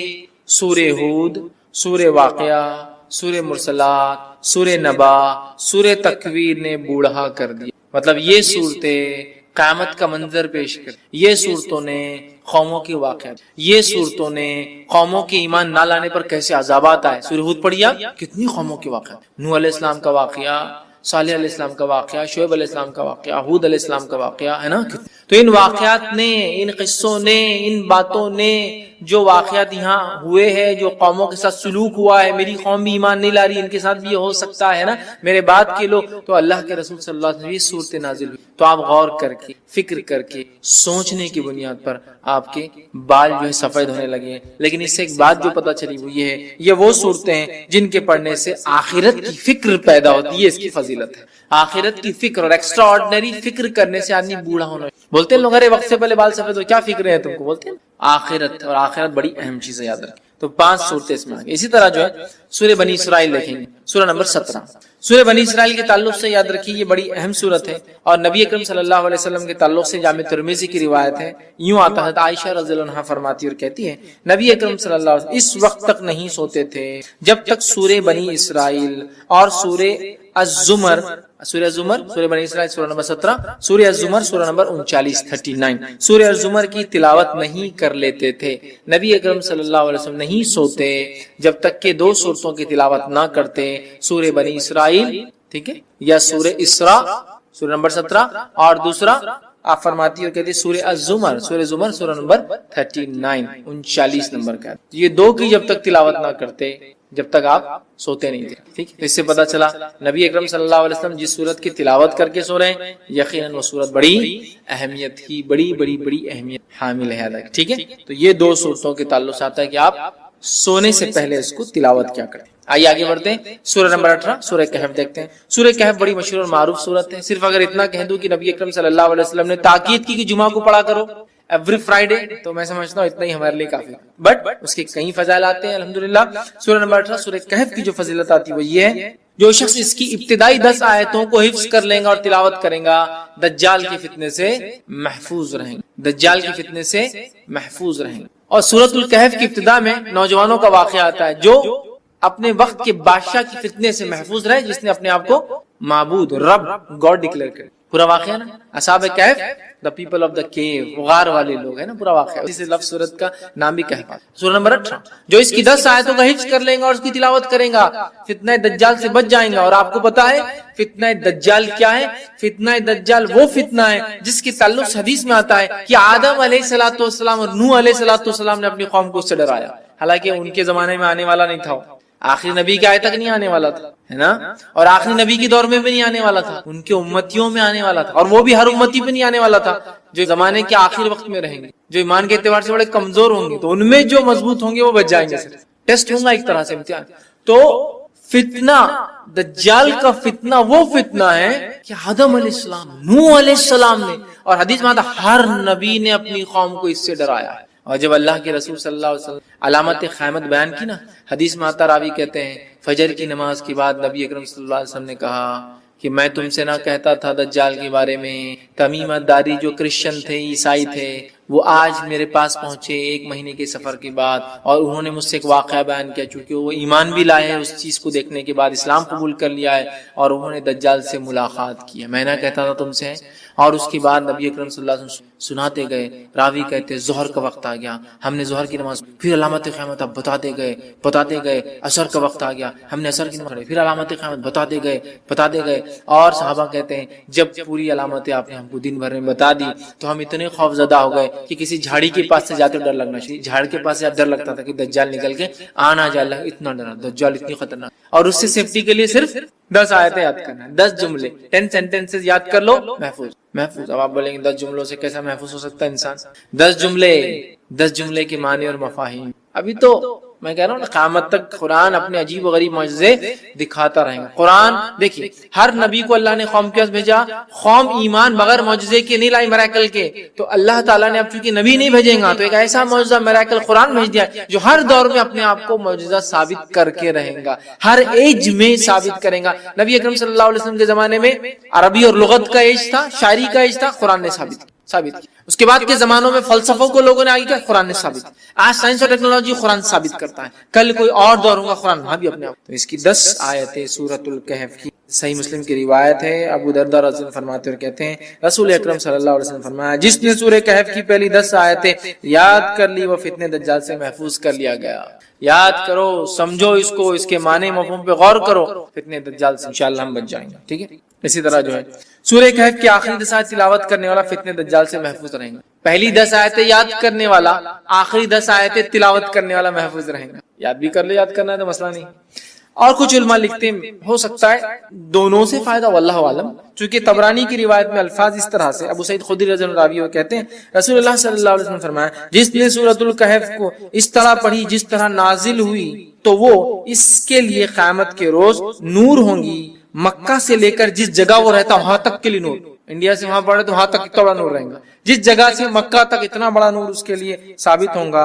سورہ ہود، سورہ واقعہ، سورہ مرسلات، سورہ نبا، سورہ تکویر نے بوڑھا کر دیا، مطلب یہ صورتیں قیامت کا منظر پیش کر، یہ صورتوں نے قوموں کے واقعات، یہ صورتوں نے قوموں کے ایمان نہ لانے پر کیسے عذابات آئے۔ سورہ ہود پڑھیا کتنی قوموں کے واقعات، نوح علیہ السلام کا واقعہ، صالح علیہ السلام کا واقعہ، شعیب علیہ السلام کا واقعہ، ہود علیہ السلام کا واقعہ ہے نا۔ تو ان واقعات نے، ان قصوں نے، ان باتوں نے، جو واقعات یہاں ہوئے ہیں، جو قوموں کے ساتھ سلوک ہوا ہے، میری قوم بھی ایمان نہیں لا رہی، ان کے ساتھ بھی ہو سکتا ہے نا میرے بعد کے لوگ، تو اللہ کے رسول صلی اللہ علیہ وسلم یہ صورتیں نازل ہوئی تو آپ غور کر کے، فکر کر کے، سوچنے کی بنیاد پر آپ کے بال جو ہے سفید ہونے لگے۔ لیکن اس سے ایک بات جو پتہ چلی وہ یہ ہے، یہ وہ صورتیں ہیں جن کے پڑھنے سے آخرت کی فکر پیدا ہوتی ہے، اس کی فضیلت ہے۔ آخرت کی فکر اور ایکسٹرا آرڈنری فکر کرنے سے آدمی بوڑھا ہونا، بولتے ہیں لوگ ارے وقت سے پہلے بال سفید ہو، کیا فکر ہے تم کو، بولتے ہیں آخرت، اور آخرت بڑی اہم چیز ہے، یاد رکھیں۔ تو 5 صورتیں اس میں آگے۔ اسی طرح جو ہے سورہ بنی اسرائیل دیکھیں گے، سورہ نمبر 17۔ سورہ بنی اسرائیل کے تعلق سے یاد رکھیے یہ بڑی اہم صورت ہے، اور نبی اکرم صلی اللہ علیہ وسلم کے تعلق سے جامع ترمذی کی روایت ہے، یوں آتا ہے، عائشہ رضی اللہ عنہا فرماتی اور کہتی ہے نبی اکرم صلی اللہ علیہ وسلم اس وقت تک نہیں سوتے تھے جب تک سورہ بنی اسرائیل اور سورہ الزمر، سورہ الزمر، سورہ بنی اسرائیل سورہ نمبر 17، سورہ الزمر سورہ نمبر 39 39، سورہ الزمر کی تلاوت نہیں کر لیتے تھے۔ نبی اکرم صلی اللہ علیہ وسلم نہیں سوتے جب تک کہ 2 صورتوں کی تلاوت نہ کرتے، سورہ بنی اسرائیل، ٹھیک ہے، یا سورہ اسراء سورہ نمبر 17، اور دوسرا آپ فرماتی اور کہتی سورہ الزمر، سورہ زمر سورہ نمبر 39 39 نمبر کا، یہ 2 کی جب تک تلاوت نہ کرتے جب تک آپ سوتے نہیں تھے، ٹھیک۔ اس سے پتا چلا نبی اکرم صلی اللہ علیہ وسلم جس سورت کی تلاوت کر کے سو رہے ہیں یقیناً وہ سورت بڑی اہمیت کی، بڑی بڑی بڑی اہمیت حامل ہے، ٹھیک ہے۔ تو یہ 2 صورتوں کے تعلق سے آتا ہے کہ آپ سونے سے پہلے اس کو تلاوت کیا کریں۔ آئیے آگے بڑھتے ہیں، سورہ نمبر 18 سورہ کہف دیکھتے ہیں۔ سورہ کہف بڑی مشہور اور معروف سورت ہے، صرف اگر اتنا کہہ دوں کہ نبی اکرم صلی اللہ علیہ وسلم نے تاکید کی کہ جمعہ کو پڑھا کرو ایوری فرائیڈے، تو میں سمجھتا ہوں اتنا ہی ہمارے لیے کافی، بٹ اس کے کئی فضائل آتے ہیں الحمدللہ۔ سورہ نمبر 18 سورہ کہف کی جو فضیلت آتی ہے وہ یہ ہے، جو شخص اس کی ابتدائی 10 آیتوں کو حفظ کر لے گا اور تلاوت کرے گا دجال کے فتنے سے محفوظ رہیں گے، دجال کے فتنے سے محفوظ رہیں گے۔ اور سورۃ الکہف کی ابتدا میں نوجوانوں کا واقعہ آتا ہے جو اپنے وقت کے بادشاہ کی فتنے سے محفوظ رہے، جس نے اپنے آپ کو معبود، رب، گاڈ ڈکلیئر کر، پورا واقعہ نا اصحاب کہف، the people of the cave، غار والے لوگ ہیں نا، پورا واقعہ، اسی سے لفظ سورت کا نام بھی کہف ہے۔ سورہ نمبر 18 جو اس کی 10 آیتوں کا حفظ کر لیں گا اور اس کی تلاوت کریں گا فتنہ دجال سے بچ جائیں گا۔ اور آپ کو پتا ہے فتنہ دجال کیا ہے؟ فتنہ دجال وہ فتنہ ہے جس کی تعلق حدیث میں آتا ہے کہ آدم علیہ الصلوۃ والسلام اور نوح علیہ الصلوۃ والسلام نے اپنی قوم کو اس سے ڈرایا، حالانکہ ان کے زمانے میں آنے والا نہیں تھا، آخری نبی کے آئے تک نہیں آنے والا تھا، ہے نا، اور آخری نبی کے دور میں بھی نہیں آنے والا تھا، ان کے امتیوں میں آنے والا تھا، اور وہ بھی ہر امتی پہ نہیں آنے والا تھا، جو زمانے کے آخر وقت میں رہیں گے، جو ایمان کے اعتبار سے بڑے کمزور ہوں گے، تو ان میں جو مضبوط ہوں گے وہ بچ جائیں گے، ٹیسٹ ہوگا ایک طرح سے، امتحان۔ تو فتنہ دجال کا فتنہ وہ فتنہ ہے کہ آدم علیہ السلام، نوح علیہ السلام نے، اور حدیث میں آتا ہر نبی نے اپنی قوم کو اس سے ڈرایا ہے۔ اور جب اللہ کے رسول صلی اللہ علیہ وسلم علامت قیامت بیان کی نا، حدیث میں آتا، راوی کہتے ہیں فجر کی نماز کے بعد نبی اکرم صلی اللہ علیہ وسلم نے کہا کہ میں تم سے نہ کہتا تھا دجال کے بارے میں، تمیمہ داری جو کرسچن تھے، عیسائی تھے، وہ آج میرے پاس پہنچے 1 مہینے کے سفر کے بعد، اور انہوں نے مجھ سے ایک واقعہ بیان کیا، چونکہ وہ ایمان بھی لائے ہیں اس چیز کو دیکھنے کے بعد، اسلام قبول کر لیا ہے، اور انہوں نے دجال سے ملاقات کی ہے، میں نہ کہتا تھا تم سے، اور اس کے بعد نبی اکرم صلی اللہ علیہ وسلم سناتے گئے، راوی کہتے ظہر کا وقت آ گیا، ہم نے ظہر کی نماز، پھر علامت قیامت اب بتاتے گئے، عصر کا وقت آ گیا، ہم نے عصر کی نماز پڑھی، پھر علامت قیامت بتاتے گئے، اور صحابہ کہتے ہیں جب پوری علامتیں آپ نے ہم کو دن بھر میں بتا دی تو ہم اتنے خوف زدہ ہو گئے کہ کسی جھاڑی کے پاس سے جاتے ڈر لگنا چاہیے، جھاڑ کے پاس سے ڈر لگتا تھا کہ دجال نکل کے آنا جائے، اتنا ڈرا دجال اتنی خطرناک، اور اس سے سیفٹی کے لیے صرف 10 آیتیں یاد کرنا ہے، 10 جملے 10 سینٹنسز یاد کر لو، محفوظ۔ اب آپ بولیں گے 10 جملوں سے کیسا محفوظ ہو سکتا ہے انسان؟ 10 جملے کے معنی اور مفاہیم، ابھی تو میں کہہ رہا ہوں نا قیامت تک قرآن اپنے عجیب و غریب معجزے دکھاتا رہے گا۔ قرآن دیکھیے ہر نبی کو اللہ نے قوم کے پاس بھیجا، قوم ایمان بغیر معجزے کے نہیں لائی، میراکل کے، تو اللہ تعالیٰ نے اب چونکہ نبی نہیں بھیجیں گا تو ایک ایسا معجزہ میراکل قرآن بھیج دیا جو ہر دور میں اپنے آپ کو معجزہ ثابت کر کے رہے گا، ہر ایج میں ثابت کرے گا۔ نبی اکرم صلی اللہ علیہ وسلم کے زمانے میں عربی اور لغت کا ایج تھا، شاعری کا ایج تھا، قرآن نے ثابت کیا۔ اس کے بعد کے زمانوں میں فلسفوں کو لوگوں نے آگے کیا، قرآن نے ثابت کیا۔ آج سائنس اور ٹیکنالوجی قرآن ثابت کرتا ہے، کل کوئی اور دور ہوگا قرآن وہاں بھی اپنے آپ۔ تو اس کی 10 آیتیں سورۃ الکہف کی، صحیح مسلم کی روایت ہے، ابو درداء رضی اللہ عنہ فرماتے اور کہتے ہیں رسول اکرم صلی اللہ علیہ وسلم فرمایا جس نے سورہ کہف کی پہلی 10 آیتیں یاد کر لی وہ فتنہ دجال سے محفوظ کر لیا گیا۔ یاد کرو، سمجھو اس کو، اس کے معنی مفہوم پہ غور کرو، فتنہ دجال سے انشاءاللہ ہم بچ جائیں گے، ٹھیک ہے۔ اسی طرح جو ہے سورہ کہف کی آخری 10 آیت تلاوت کرنے والا فتنہ دجال سے محفوظ رہیں گا، پہلی 10 آیتیں یاد کرنے والا آخری 10 آیتیں تلاوت کرنے والا محفوظ رہیں گا۔ یاد بھی کر لے، یاد کرنا ہے تو مسئلہ نہیں۔ اور کچھ علماء لکھتے ہیں ہو سکتا ہے دونوں سے فائدہ، واللہ عالم، چونکہ طبرانی کی روایت میں الفاظ اس طرح سے، ابو سعید خدری رضی اللہ عنہ کہتے ہیں رسول اللہ صلی اللہ علیہ وسلم فرمایا جس نے سورۃ الکہف کو اس طرح پڑھی جس طرح نازل ہوئی تو وہ اس کے لیے قیامت کے روز نور ہوں گی، مکہ سے لے کر جس جگہ وہ رہتا وہاں تک کے لیے نور، انڈیا سے وہاں پڑھے تو وہاں تک اتنا بڑا نور رہے گا، جس جگہ سے مکہ تک اتنا بڑا نور اس کے لیے ثابت ہوگا۔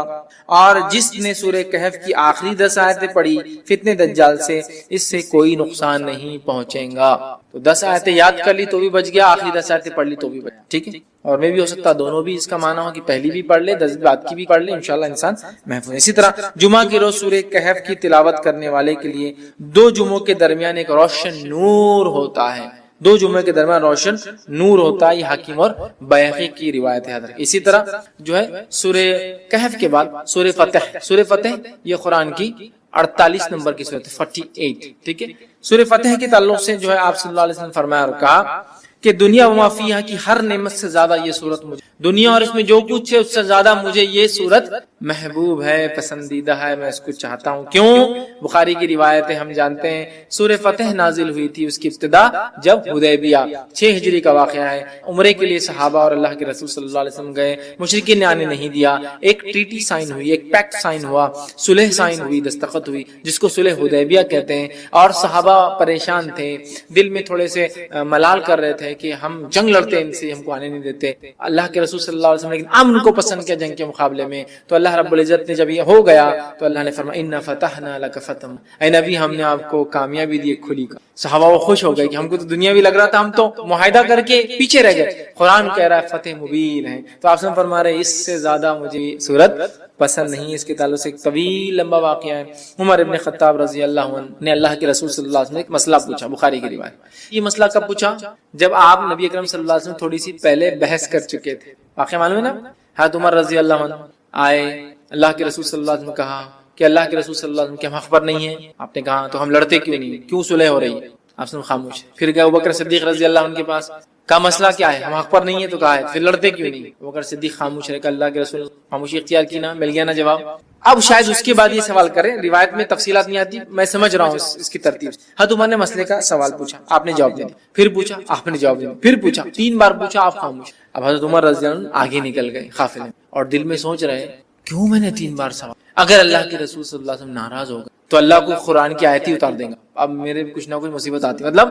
اور جس نے سورہ کہف کی آخری 10 آیتیں پڑھی فتنہ دجال سے اس سے کوئی نقصان نہیں پہنچے گا۔ تو 10 آیتیں یاد کر لی تو بھی بچ گیا، آخری 10 آیتیں پڑھ لی تو بھی بچ گیا، ٹھیک ہے۔ اور میں بھی ہو سکتا دونوں بھی اس کا معنی ہو کہ پہلی بھی پڑھ لے 10 بعد کی بھی پڑھ لے، انشاءاللہ انسان محفوظ۔ اسی طرح جمعہ کے روز سورہ کہف کی تلاوت کرنے والے کے لیے 2 جمعوں کے درمیان ایک روشن نور ہوتا ہے، 2 جمعے کے درمیان روشن نور ہوتا ہے، یہ حاکم اور بیہقی کی روایت ہے۔ اسی طرح جو ہے سورہ کہف کے بعد سورہ فتح یہ قرآن کی 48 نمبر کی سورت 48، ٹھیک ہے۔ سورہ فتح کے تعلق سے جو ہے آپ صلی اللہ علیہ وسلم فرمایا اور کہا کہ دنیا وما فیہا کی ہر نعمت سے زیادہ یہ سورت مجھے، دنیا اور اس میں جو کچھ ہے اس سے زیادہ مجھے یہ سورت محبوب ہے، پسندیدہ ہے، میں اس کو چاہتا ہوں۔ کیوں؟ بخاری کی روایت ہے، ہم جانتے ہیں سورہ فتح نازل ہوئی تھی، اس کی ابتدا جب حدیبیہ 6 ہجری کا واقعہ ہے، عمرے کے لیے صحابہ اور اللہ کے رسول صلی اللہ علیہ وسلم گئے، مشرکین نے آنے نہیں دیا، ایک ٹریٹی سائن ہوئی، ایک پیکٹ سائن ہوا، صلح سائن ہوئی، دستخط ہوئی، جس کو صلح حدیبیہ کہتے ہیں، اور صحابہ پریشان تھے، دل میں تھوڑے سے ملال کر رہے تھے کہ ہم جنگ لڑتے ان سے، ہم کو آنے نہیں دیتے۔ اللہ کے رسول صلی اللہ علیہ وسلم لیکن امن کو پسند کیا جنگ کے مقابلے میں، تو اللہ رب العزت نے جب یہ ہو گیا تو اللہ نے فرمایا انا فتحنا لک فتحا، اے نبی ہم نے آپ کو کامیابی دی کھلی کا۔ صحابہ وہ خوش ہو گئے کہ ہم کو تو دنیا بھی لگ رہا تھا، ہم تو معاہدہ کر کے پیچھے رہ گئے، قرآن کہہ رہا ہے فتح مبین ہے، تو آپ سے فرما رہے اس سے زیادہ مجھے سورت پسند نہیں۔ اس کے تعلق سے ایک طویل لمبا واقعہ ہے، عمر ابن خطاب رضی اللہ عنہ نے اللہ کے رسول صلی اللہ علیہ وسلم ایک مسئلہ پوچھا، بخاری کی روایت۔ یہ مسئلہ کب پوچھا؟ جب آپ نبی اکرم صلی اللہ علیہ وسلم تھوڑی سی پہلے بحث کر چکے تھے، واقعہ معلوم ہے نا؟ حضرت عمر رضی اللہ عنہ آئے، اللہ کے رسول صلی اللہ علیہ وسلم نے کہا کہ اللہ کے رسول صلی اللہ علیہ وسلم کے ہم حق پر نہیں ہیں؟ آپ نے کہا تو ہم لڑتے کیوں نہیں، کیوں صلح ہو رہی ہے؟ آپ سے خاموش۔ پھر گئے ابوبکر صدیق رضی اللہ عنہ کے پاس، کا مسئلہ کیا ہے؟ ہم حق پر نہیں ہے تو کہا ہے، پھر لڑتے کیوں نہیں؟ ابوبکر صدیق خاموش رہے، کہ اللہ کے رسول خاموشی اختیار کی، نا مل گیا نا جواب۔ اب شاید اس کے بعد یہ سوال کریں، روایت میں تفصیلات نہیں آتی، میں سمجھ رہا ہوں اس کی ترتیب۔ حضرت عمر نے مسئلے کا سوال پوچھا، آپ نے جواب دیا، پھر پوچھا، آپ نے جواب دیا، پھر پوچھا، 3 بار پوچھا، آپ خاموش۔ اب حضرت عمر رضی اللہ عنہ آگے نکل گئے قافلے، اور دل میں سوچ رہے کیوں میں نے 3 بار سوال، اگر اللہ کے رسول صلی اللہ علیہ وسلم ناراض ہو گئے تو اللہ کو قرآن کی آیت ہی اتار دیں گا، اب میرے کچھ نہ کچھ مصیبت آتی، مطلب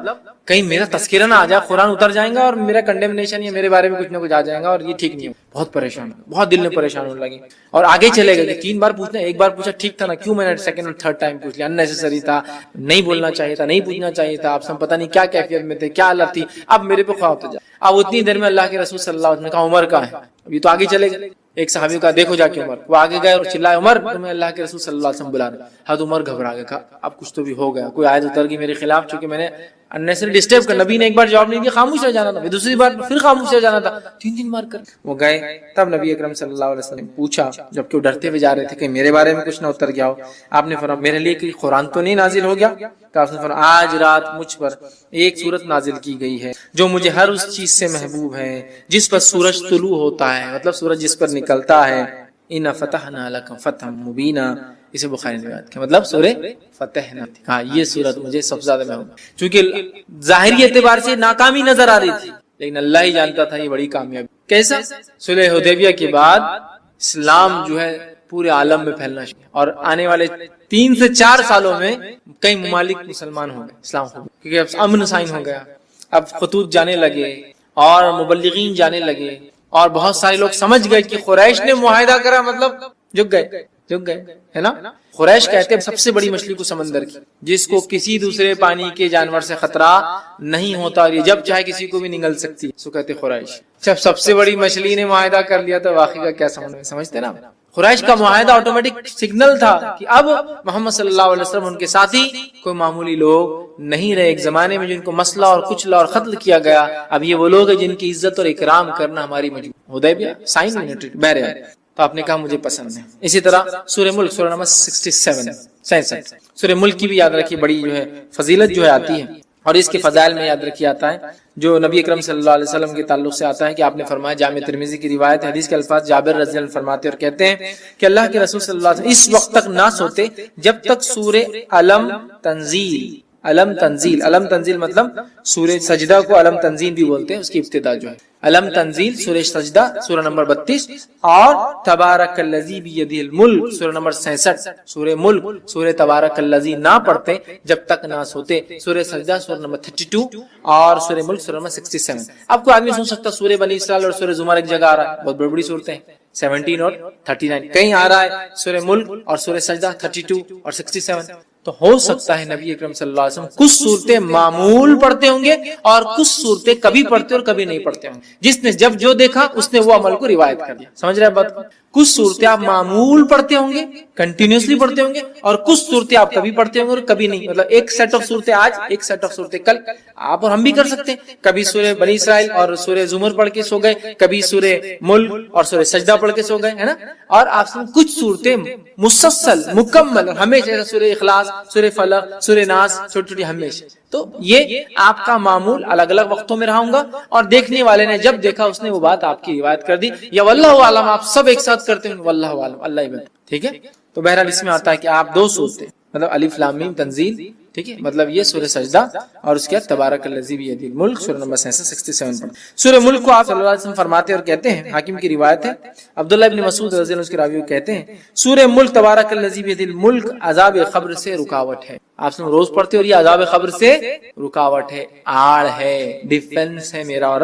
کہیں میرا تذکرہ نہ آ جائے، قرآن اتر جائیں گا اور میرا کنڈیمنیشن یا میرے بارے میں کچھ نہ کچھ آ جائے گا، اور یہ ٹھیک نہیں ہے۔ بہت پریشان، بہت دل میں پریشان ہونے لگے، اور آگے چلے گئے کہ 3 بار پوچھنا، 1 بار پوچھا ٹھیک تھا نا، کیوں میں نے سیکنڈ اور تھرڈ ٹائم پوچھ لیا، اننیسیسری تھا، نہیں بولنا چاہیے تھا، نہیں پوچھنا چاہیے تھا، آپ سب پتہ نہیں کیا کیفیت میں تھے، کیا حالت تھی، اب میرے پہ خواہ ہوتا جا۔ اب اتنی دیر میں اللہ کے رسول صلی اللہ علیہ وسلم نے کہا عمر کا ہے، ابھی تو آگے چلے گئے، ایک صحابی کا دیکھو جا کے عمر، وہ آگے گئے اور چلائے عمر تمہیں اللہ کے رسول صلی اللہ علیہ وسلم بلا رہے ہیں۔ حضرت عمر گھبرا گئے، کہا اب کچھ تو بھی ہو گیا، کوئی آیت اتر گئی میرے خلاف، چونکہ میں نے انیسری ڈسٹرب کر، نبی نے ایک بار جواب نہیں دیا خاموش رہ جانا تھا، دوسری بار پھر خاموش رہ جانا تھا، 3 بار کر وہ گئے۔ تب نبی اکرم صلی اللہ علیہ وسلم پوچھا، جبکہ وہ ڈرتے ہوئے جا رہے تھے کہ میرے بارے میں کچھ نہ اتر گیا ہو، آپ نے فرمایا میرے لیے کوئی قرآن تو نہیں نازل ہو گیا؟ تو آپ نے فرمایا آج رات مجھ پر ایک سورت نازل کی گئی ہے جو مجھے ہر اس چیز سے محبوب ہے جس پر سورج طلوع ہوتا ہے، مطلب سورج جس پر نکلتا ہے، اِنَّا فَتَحْنَا لَكَ فَتْحًا مُبِينًا، اسے بخاری نے روایت کیا، مطلب سورہ فتح نہ، ہاں یہ سورت مجھے سب سے زیادہ محبوب، چونکہ ظاہری اعتبار سے ناکامی نظر آ رہی تھی لیکن اللہ ہی جانتا تھا یہ بڑی کامیابی کیسا۔ صلح حدیبیہ کے بعد اسلام جو ہے پورے عالم میں پھیلنا شروع، اور آنے والے 3 سے 4 سالوں میں کئی ممالک مسلمان ہو گئے، اسلام ہو گئے، کیونکہ اب امن سائن ہو گیا، اب خطوط جانے لگے اور مبلغین جانے لگے، اور بہت سارے لوگ سمجھ گئے کہ قریش نے معاہدہ کرا مطلب جھک گئے ہے نا۔ قریش کہتے ہیں سب سے بڑی مچھلی کو سمندر کی، جس کو کسی دوسرے پانی کے جانور سے خطرہ نہیں ہوتا، اور یہ جب چاہے کسی کو بھی نگل سکتی ہے، سو کہتے قریش۔ جب سب سے بڑی مچھلی نے معاہدہ کر لیا تو واقعی کا کیا سمجھتے نا۔ قریش کا معاہدہ آٹومیٹک سگنل تھا کہ اب محمد صلی اللہ علیہ وسلم ان کے ساتھی کوئی معمولی لوگ نہیں رہے۔ ایک زمانے میں جن کو مسئلہ اور کچلا اور قتل کیا گیا، اب یہ وہ لوگ ہیں جن کی عزت اور اکرام کرنا ہماری مجبوری۔ حدیبیہ سائن بہرحال تو آپ نے کہا مجھے پسند ہے۔ اسی طرح سورہ ملک سورہ نمبر 67 سورہ ملک کی بھی یاد رکھیے، بڑی جو ہے فضیلت جو ہے آتی ہے، اور اس کے فضائل میں یاد رکھیے آتا ہے جو نبی اکرم صلی اللہ علیہ وسلم کے تعلق سے آتا ہے کہ آپ نے فرمایا، جامع ترمذی کی روایت، حدیث کے الفاظ جابر رضی اللہ عنہ فرماتے اور کہتے ہیں کہ اللہ کے رسول صلی اللہ علیہ وسلم اس وقت تک نہ سوتے جب تک سورہ علم تنزیل مطلب سورہ سجدہ کو علم تنزیل بھی بولتے ہیں، اس کی ابتدا جو ہے علم تنزیل سورہ سجدہ سورہ نمبر 32، اور تبارک الذی بیدہ الملک سورہ نمبر 66، سورہ ملک سورہ تبارک الذی نہ پڑھتے جب تک نہ سوتے، سورہ سجدہ سورہ نمبر 32 اور سورہ ملک سورہ نمبر 67۔ اب کوئی آدمی سن سکتا سورہ بنی اسرائیل اور سورہ زمر ایک جگہ آ رہا ہے، بہت بڑی بڑی صورتیں 17 اور 39، کہیں آ رہا ہے سورہ ملک اور سورہ سجدہ 32 اور 67۔ تو ہو سکتا ہے نبی اکرم صلی اللہ علیہ وسلم کچھ صورتیں معمول پڑھتے ہوں گے اور کچھ صورتیں کبھی پڑھتے اور کبھی نہیں پڑھتے ہوں گے، جس نے جب جو دیکھا اس نے وہ عمل کو روایت کر دیا۔ سمجھ رہے ہیں بات؟ کچھ صورتیں آپ معمول پڑھتے ہوں گے، کنٹینیوسلی پڑھتے ہوں گے، اور کچھ صورتیں آپ کبھی پڑھتے ہوں گے اور کبھی نہیں، مطلب ایک سیٹ آف صورتیں آج، ایک سیٹ آف صورتیں کل، آپ اور ہم بھی کر سکتے ہیں۔ کبھی سورہ بنی اسرائیل اور سورہ زمر پڑھ کے سو گئے، کبھی سورہ ملک اور سورہ سجدہ پڑھ کے سو گئے، ہے نا۔ اور آپ سے کچھ صورتیں مسلسل مکمل ہمیشہ، سورہ اخلاص سورہ فلق سورہ ناس چھوٹی چھوٹی ہمیشہ، تو یہ آپ کا معمول الگ الگ وقتوں میں رہا ہوں گا، اور دیکھنے والے نے جب دیکھا اس نے وہ بات آپ کی روایت کر دی، یا واللہ عالم آپ سب ایک ساتھ کرتے ہیں، واللہ عالم اللہ ہی بتا، ٹھیک ہے۔ تو بہرحال اس میں آتا ہے کہ آپ 2 صورتیں، مطلب الف لام میم تنزیل، ٹھیک ہے، مطلب یہ سورہ سجدہ اور اس کے بعد تبارک الذی بیدہ الملک سورہ نمبر 67 پر۔ سورہ ملک کو آپ صلی اللہ علیہ وسلم فرماتے اور کہتے ہیں، حاکم کی روایت ہے، عبداللہ ابن مسعود رضی اللہ عنہ اس کے راوی کہتے ہیں سورہ ملک تبارک الذی بیدہ الملک عذاب قبر سے رکاوٹ ہے۔ آپ سے روز پڑھتے اور یہ عذاب قبر سے رکاوٹ ہے، آڑ ہے، ڈیفنس ہے میرا اور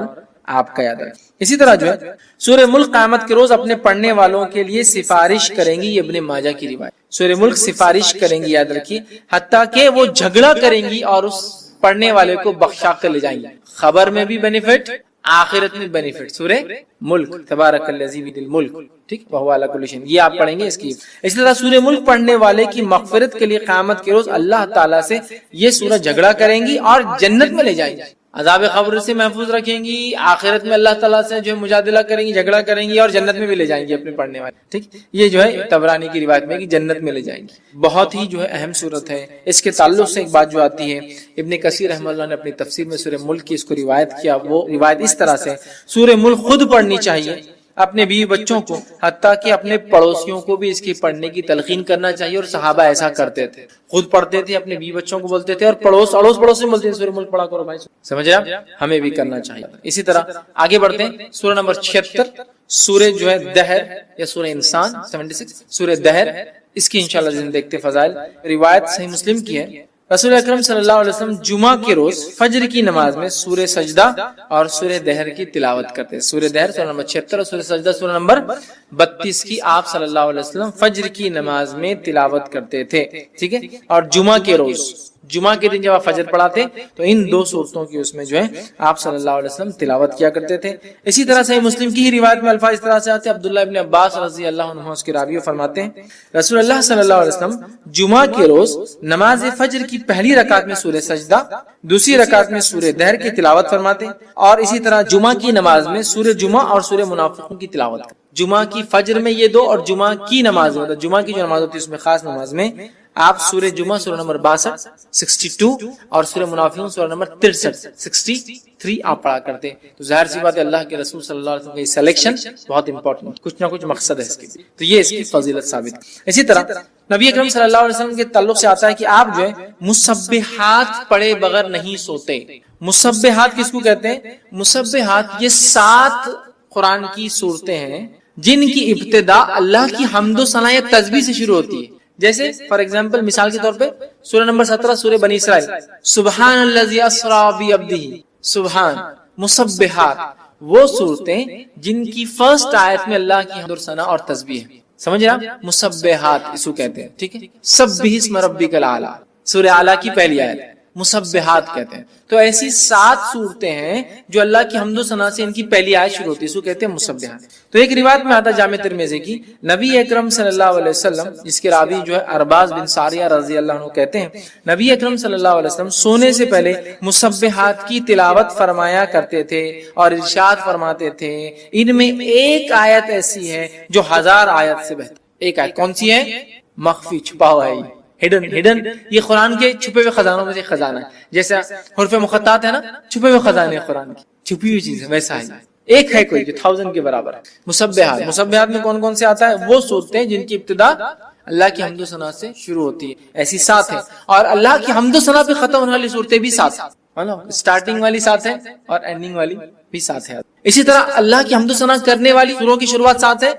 آپ کا، یاد رکھیں۔ اسی طرح جو ہے سورہ ملک قیامت کے روز اپنے پڑھنے والوں کے لیے سفارش کریں گی، یہ ابن ماجہ کی روایت۔ سورہ ملک سفارش کریں گی، یاد رکھیے، حتیٰ کہ وہ جھگڑا کریں گی اور اس پڑھنے والے کو بخشا کر لے جائیں گی، خبر میں بھی بینیفٹ، آخرت میں بینیفٹ۔ سورہ ملک تبارک الذی بیدہ الملک، ٹھیک، وہو علی کل شیء، یہ آپ پڑھیں گے اس کی۔ اسی طرح سورہ ملک پڑھنے والے کی مغفرت کے لیے قیامت کے روز اللہ تعالیٰ سے یہ سورہ جھگڑا کریں گی اور جنت میں لے جائیں گی، عذاب قبر سے محفوظ رکھیں گی، آخرت میں اللہ تعالیٰ سے جو مجادلہ کریں گی، جھگڑا کریں گی، اور جنت میں بھی لے جائیں گی اپنے پڑھنے والے، ٹھیک۔ یہ جو ہے طبرانی کی روایت میں کہ جنت میں لے جائیں گی، بہت ہی جو ہے اہم صورت ہے۔ اس کے تعلق سے ایک بات جو آتی ہے، ابن کثیر رحمہ اللہ نے اپنی تفسیر میں سورہ ملک کی اس کو روایت کیا، وہ روایت اس طرح سے، سورہ ملک خود پڑھنی چاہیے اپنے بیوی بچوں کو، حتیٰ کہ اپنے پڑوسیوں کو بھی اس کی پڑھنے کی تلقین کرنا چاہیے، اور صحابہ ایسا کرتے تھے، خود پڑھتے تھے، اپنے بیوی بچوں کو بولتے تھے، اور پڑوس سے بولتے تھے سورہ ملک پڑھا کرو بھائی، سمجھ رہے آپ، ہمیں بھی کرنا چاہیے۔ اسی طرح آگے بڑھتے ہیں، سورہ نمبر 76 سورہ جو ہے دہر یا سورہ انسان 76 سورہ دہر، اس کی انشاءاللہ دیکھتے فضائل۔ روایت صحیح مسلم کی ہے، رسول اکرم صلی اللہ علیہ وسلم جمعہ کے روز فجر کی نماز میں سورہ سجدہ اور سورہ دہر کی تلاوت کرتے ہیں۔ سورہ دہر سورہ نمبر 76 اور سورہ سجدہ سورہ نمبر 32 کی آپ صلی اللہ علیہ وسلم فجر کی نماز میں تلاوت کرتے تھے، ٹھیک ہے، اور جمعہ جمعہ کے دن جب آپ فجر پڑھاتے تو ان 2 صورتوں کی اس میں جو ہے آپ صلی اللہ علیہ وسلم تلاوت کیا کرتے تھے. اسی طرح سے مسلم کی ہی روایت میں الفاظ اس طرح سے آتے ہیں. عبداللہ ابن عباس رضی اللہ عنہ اس کے راوی فرماتے ہیں رسول اللہ صلی اللہ علیہ وسلم جمعہ کے روز نماز فجر کی پہلی رکعت میں سورہ سجدہ، دوسری رکعت میں سورہ دہر کی تلاوت فرماتے ہیں، اور اسی طرح جمعہ کی نماز میں سورہ جمعہ اور سورہ منافقون کی تلاوت کرتے. جمعہ کی فجر میں یہ 2 اور جمعہ کی نماز میں جمعہ کی جو نماز ہوتی ہے اس میں خاص نماز میں آپ سورہ جمعہ سورہ نمبر 62 62 اور سورہ منافقون سورہ نمبر 63 63 آپ پڑھا کرتے. تو ظاہر سی بات ہے اللہ کے رسول صلی اللہ علیہ وسلم کا یہ سلیکشن بہت امپورٹنٹ، کچھ نہ کچھ مقصد ہے اس کے، تو یہ اس کی فضیلت ثابت. اسی طرح نبی اکرم صلی اللہ علیہ وسلم کے تعلق سے آتا ہے کہ آپ جو ہے مسبحات پڑھے بغیر نہیں سوتے. مسبحات کس کو کہتے ہیں؟ مسبحات یہ 7 قرآن کی صورتیں ہیں جن کی ابتدا اللہ کی حمد و ثنا یا تسبیح سے شروع ہوتی ہے. جیسے فار ایگزامپل مثال کے طور پہ سورہ نمبر 17 سورہ بنی اسرائیل، سبحان الذی اسری بعبدہ، سبحان. مسبحات وہ صورتیں جن کی فرسٹ آیت میں اللہ کی حمد و ثنا اور تسبیح ہے. سمجھ رہے آپ؟ مسبحات اس کو کہتے ہیں. ٹھیک ہے، سبح اسم ربک الاعلی سورہ اعلی کی پہلی آیت مسبحات کہتے ہیں. تو ایسی 7 صورتیں ہیں جو اللہ کی حمد و ثنا سے ان کی پہلی آیت شروع ہوتی ہے، اس کو کہتے ہیں مسبحات. تو ایک روایت میں آتا جامع ترمذی کی، نبی اکرم صلی اللہ علیہ وسلم جس کے راوی جو ہے ارباز بن ساریہ رضی اللہ عنہ کہتے ہیں نبی اکرم صلی اللہ علیہ وسلم سونے سے پہلے مسبحات کی تلاوت فرمایا کرتے تھے اور ارشاد فرماتے تھے ان میں ایک آیت ایسی ہے جو 1000 آیت سے بہتر. ایک آیت کون سی ہے؟ مخفی، چھپا ہوا ہے، ہڈن. یہ قرآن کے چھپے ہوئے خزانوں میں سے خزانہ ہے. جیسے حروف مقطعات ہے نا، چھپے ہوئے خزانے قرآن کی، چھپی ہوئی چیز ہے، ویسا ہے. ایک ہے کوئی جو 1000 کے برابر ہے. مسبحات میں کون کون سے آتا ہے؟ وہ صورتیں جن کی ابتدا اللہ کی حمد و ثنا سے شروع ہوتی ہے، ایسی 7 ہیں. اور اللہ کی حمد و ثنا پہ ختم ہونے والی صورتیں بھی 7 ہیں، اسٹارٹنگ والی 7 ہے اور اینڈنگ والی بھی 7 ہے. اسی طرح اللہ کی حمد و ثنا کرنے والی سوروں کی شروعات 7 ہے.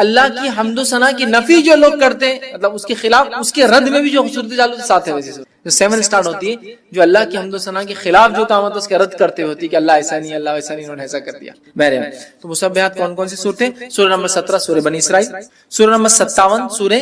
اللہ کی حمد و ثنا کی نفی جو لوگ کرتے ہیں، مطلب اس کے خلاف، اس کے رد میں بھی جو صورتیں چالو 7 ہے. ویسے جو 7 سٹارٹ ہوتی ہے جو اللہ کی حمد و ثنا کے خلاف جو کام ہوتا ہے اس کے رد کرتے ہوتی ہے کہ اللہ ایسا نہیں، اللہ ایسا نہیں، انہوں نے ایسا کر دیا. بہرحال تو مسبحات کون کون سی صورتیں؟ سورہ نمبر 17 سورہ بنی اسرائیل، سورہ نمبر 57 سورہ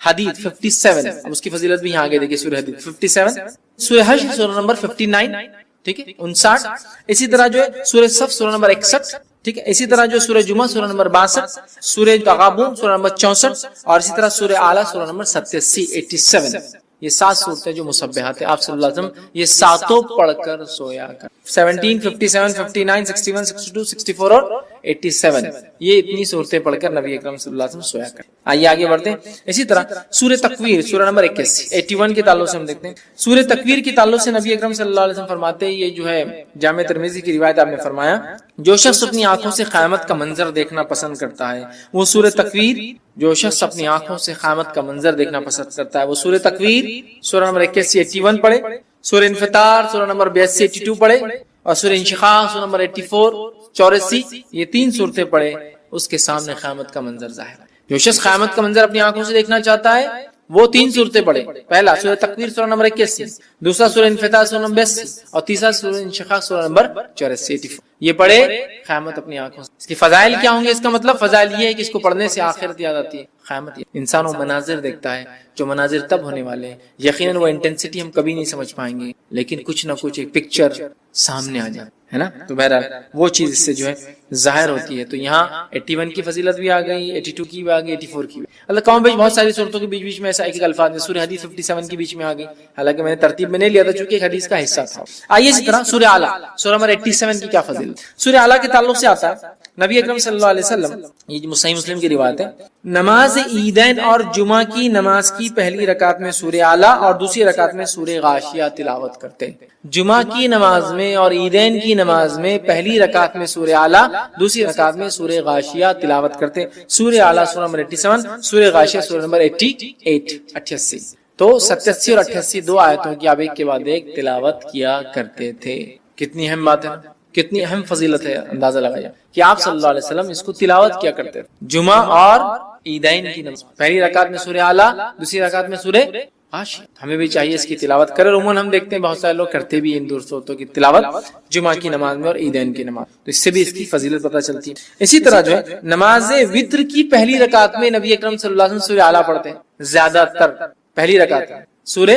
حدید 57، اب اس کی فضیلت بھی یہاں آگے دیکھیے. سورہ حدید 57، سورہ حشر سورہ نمبر 59، ٹھیک ہے 59. اسی طرح جو ہے سورہ صف سورہ نمبر 61، ٹھیک ہے. اسی طرح جو سورہ جمعہ سورہ نمبر 62، سورہ تغابن سورہ نمبر 64، اور اسی طرح سورہ اعلیٰ سورہ نمبر 87. یہ 7 صورتیں جو مسبحات ہیں، آپ صلی اللہ علیہ وسلم یہ 7 پڑھ کر سویا کر. 17، 57، 59، 61، 62، 64 اور 87، یہ اتنی صورتیں پڑھ کر نبی اکرم صلی اللہ علیہ وسلم سویا کر. آئیے آگے بڑھتے ہیں. اسی طرح سورہ تکویر سورہ نمبر 81 کے تعلق سے ہم دیکھتے ہیں. سورہ تکویر کے تعلق سے نبی اکرم صلی اللہ علیہ وسلم فرماتے ہیں، یہ جو ہے جامع ترمذی کی روایت آپ نے فرمایا، جو شخص اپنی آنکھوں سے قیامت کا منظر دیکھنا پسند کرتا ہے وہ سورہ تکویر، جو شخص اپنی آنکھوں سے قیامت کا منظر دیکھنا پسند کرتا ہے وہ سورہ تکویر سورہ نمبر 81 پڑھے، سورہ انفطار سورہ نمبر 82 پڑھے، اور سورہ انشقاق سورہ نمبر 84 یہ 3 صورتیں پڑھے. اس کے سامنے قیامت کا منظر ظاہر ہے. جو شخص قیامت کا منظر اپنی آنکھوں سے دیکھنا چاہتا ہے وہ 3 صورتیں پڑھے. پہلا سورہ تکویر سورہ نمبر 81، دوسرا سورہ انفطار سورہ نمبر 82، اور تیسرا سورہ انشقاق سورہ نمبر 84. یہ پڑھے قیامت اپنی آنکھوں سے. اس کی فضائل کیا ہوں گے؟ اس کا مطلب فضائل یہ ہے کہ اس کو پڑھنے سے آخرت یاد آتی ہے، قیامت. انسان وہ مناظر دیکھتا ہے جو مناظر تب ہونے والے ہیں، یقیناً وہ انٹینسٹی ہم کبھی نہیں سمجھ پائیں گے، لیکن کچھ نہ کچھ ایک پکچر سامنے آ جائے، ہے نا. تو بہرحال وہ چیز اس سے جو ہے ظاہر ہوتی ہے. تو یہاں 81 کی فضیلت بھی آ گئی، 82 کی بھی آ گئی، 84 کی بھی. اللہ کام بیچ بہت ساری صورتوں کے بیچ میں ایسا ایک الفاظ ہے. سورہ حدیث 57 کے بیچ میں آ گئی، حالانکہ میں نے ترتیب میں نہیں لیا تھا چونکہ ایک حدیث کا حصہ تھا. آئیے اسی طرح سورہ اعلیٰ سورہ نمبر 87 کی کیا فضیلت. سورہ اعلیٰ کے تعلق سے آتا ہے نبی اکرم صلی اللہ علیہ وسلم، یہ صحیح مسلم کی روایت ہے، نماز عیدین اور جمعہ کی نماز کی پہلی رکعت میں سورہ اعلیٰ اور دوسری رکعت میں سورہ غاشیہ تلاوت کرتے ہیں. جمعہ کی نماز میں اور عیدین کی نماز میں پہلی رکعت میں سورہ اعلیٰ، دوسری رکعت میں سورہ غاشیہ تلاوت کرتے ہیں. سورہ اعلیٰ سورہ نمبر 87، سورہ غاشیہ سورہ نمبر 88. تو 87 اور 88 2 آیتوں کی آپ ایک کے بعد ایک تلاوت کیا کرتے تھے. کتنی اہم بات ہے، کتنی اہم فضیلت ہے. اندازہ لگایا کہ آپ صلی اللہ علیہ وسلم اس کو تلاوت کیا کرتے تھے. جمعہ اور عیدین کی نماز پہلی رکعت میں سورہ اعلیٰ، دوسری رکعت میں سورہ غاشیہ. ہمیں بھی چاہیے اس کی تلاوت کرے. عموماً ہم دیکھتے ہیں بہت سارے لوگ کرتے بھی ان 2 صورتوں کی تلاوت جمعہ کی نماز میں اور عیدین کی نماز، تو اس سے بھی اس کی فضیلت پتہ چلتی ہے. اسی طرح جو ہے نماز وتر کی پہلی رکعت میں نبی اکرم صلی اللہ علیہ وسلم سورہ اعلیٰ پڑھتے ہیں. زیادہ تر پہلی رکعت میں سورہ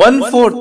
1/4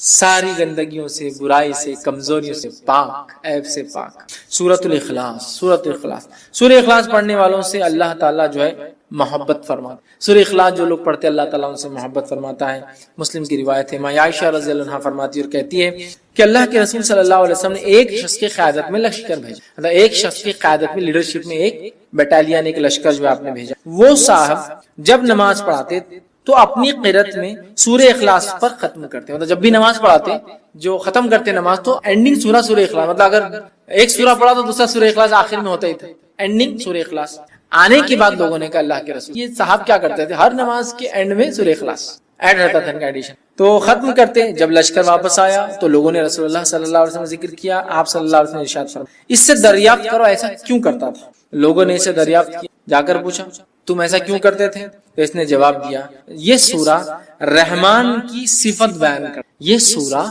ساری گندگیوں سے، برائی سے، کمزوریوں سے پاک، عیب سے پاک۔ سورۃ الاخلاص، سورۃ الاخلاص، سورہ اخلاص پڑھنے والوں سے اللہ تعالیٰ جو ہے محبت فرماتا ہے۔ سورہ اخلاص جو لوگ پڑھتے ہیں اللہ تعالیٰ ان سے محبت فرماتا ہے۔ مسلم کی روایت ہے، ماں عائشہ رضی اللہ عنہا فرماتی اور کہتی ہے کہ اللہ کے رسول صلی اللہ علیہ وسلم نے ایک شخص کی قیادت میں لشکر بھیجا، مطلب ایک شخص کی قیادت میں، لیڈرشپ میں ایک بٹالین، ایک لشکر جو آپ نے بھیجا۔ وہ صاحب جب نماز پڑھاتے تو اپنی قرات میں سورہ اخلاص پر ختم کرتے، مطلب جب بھی نماز پڑھاتے جو ختم کرتے نماز تو اینڈنگ سورہ اخلاص، مطلب اگر ایک سورہ پڑھا تو دوسرا سورہ اخلاص آخر میں ہوتا ہی تھا، اینڈنگ سورہ اخلاص۔ آنے کے بعد لوگوں نے کہا اللہ کے رسول، یہ صاحب کیا کرتے تھے، ہر نماز کے اینڈ میں سورہ اخلاص ایڈ رہتا تھا، ان کا ایڈیشن، تو ختم کرتے۔ جب لشکر واپس آیا تو لوگوں نے رسول اللہ صلی اللہ علیہ وسلم ذکر کیا، آپ صلی اللہ علیہ وسلم نے ارشاد فرمایا اس سے دریافت کرو ایسا کیوں کرتا تھا۔ لوگوں نے اسے دریافت کیا، جا کر پوچھا تم ایسا کیوں کرتے تھے، تو اس نے جواب دیا یہ سورہ رحمان کی صفت بیان کر، یہ سورہ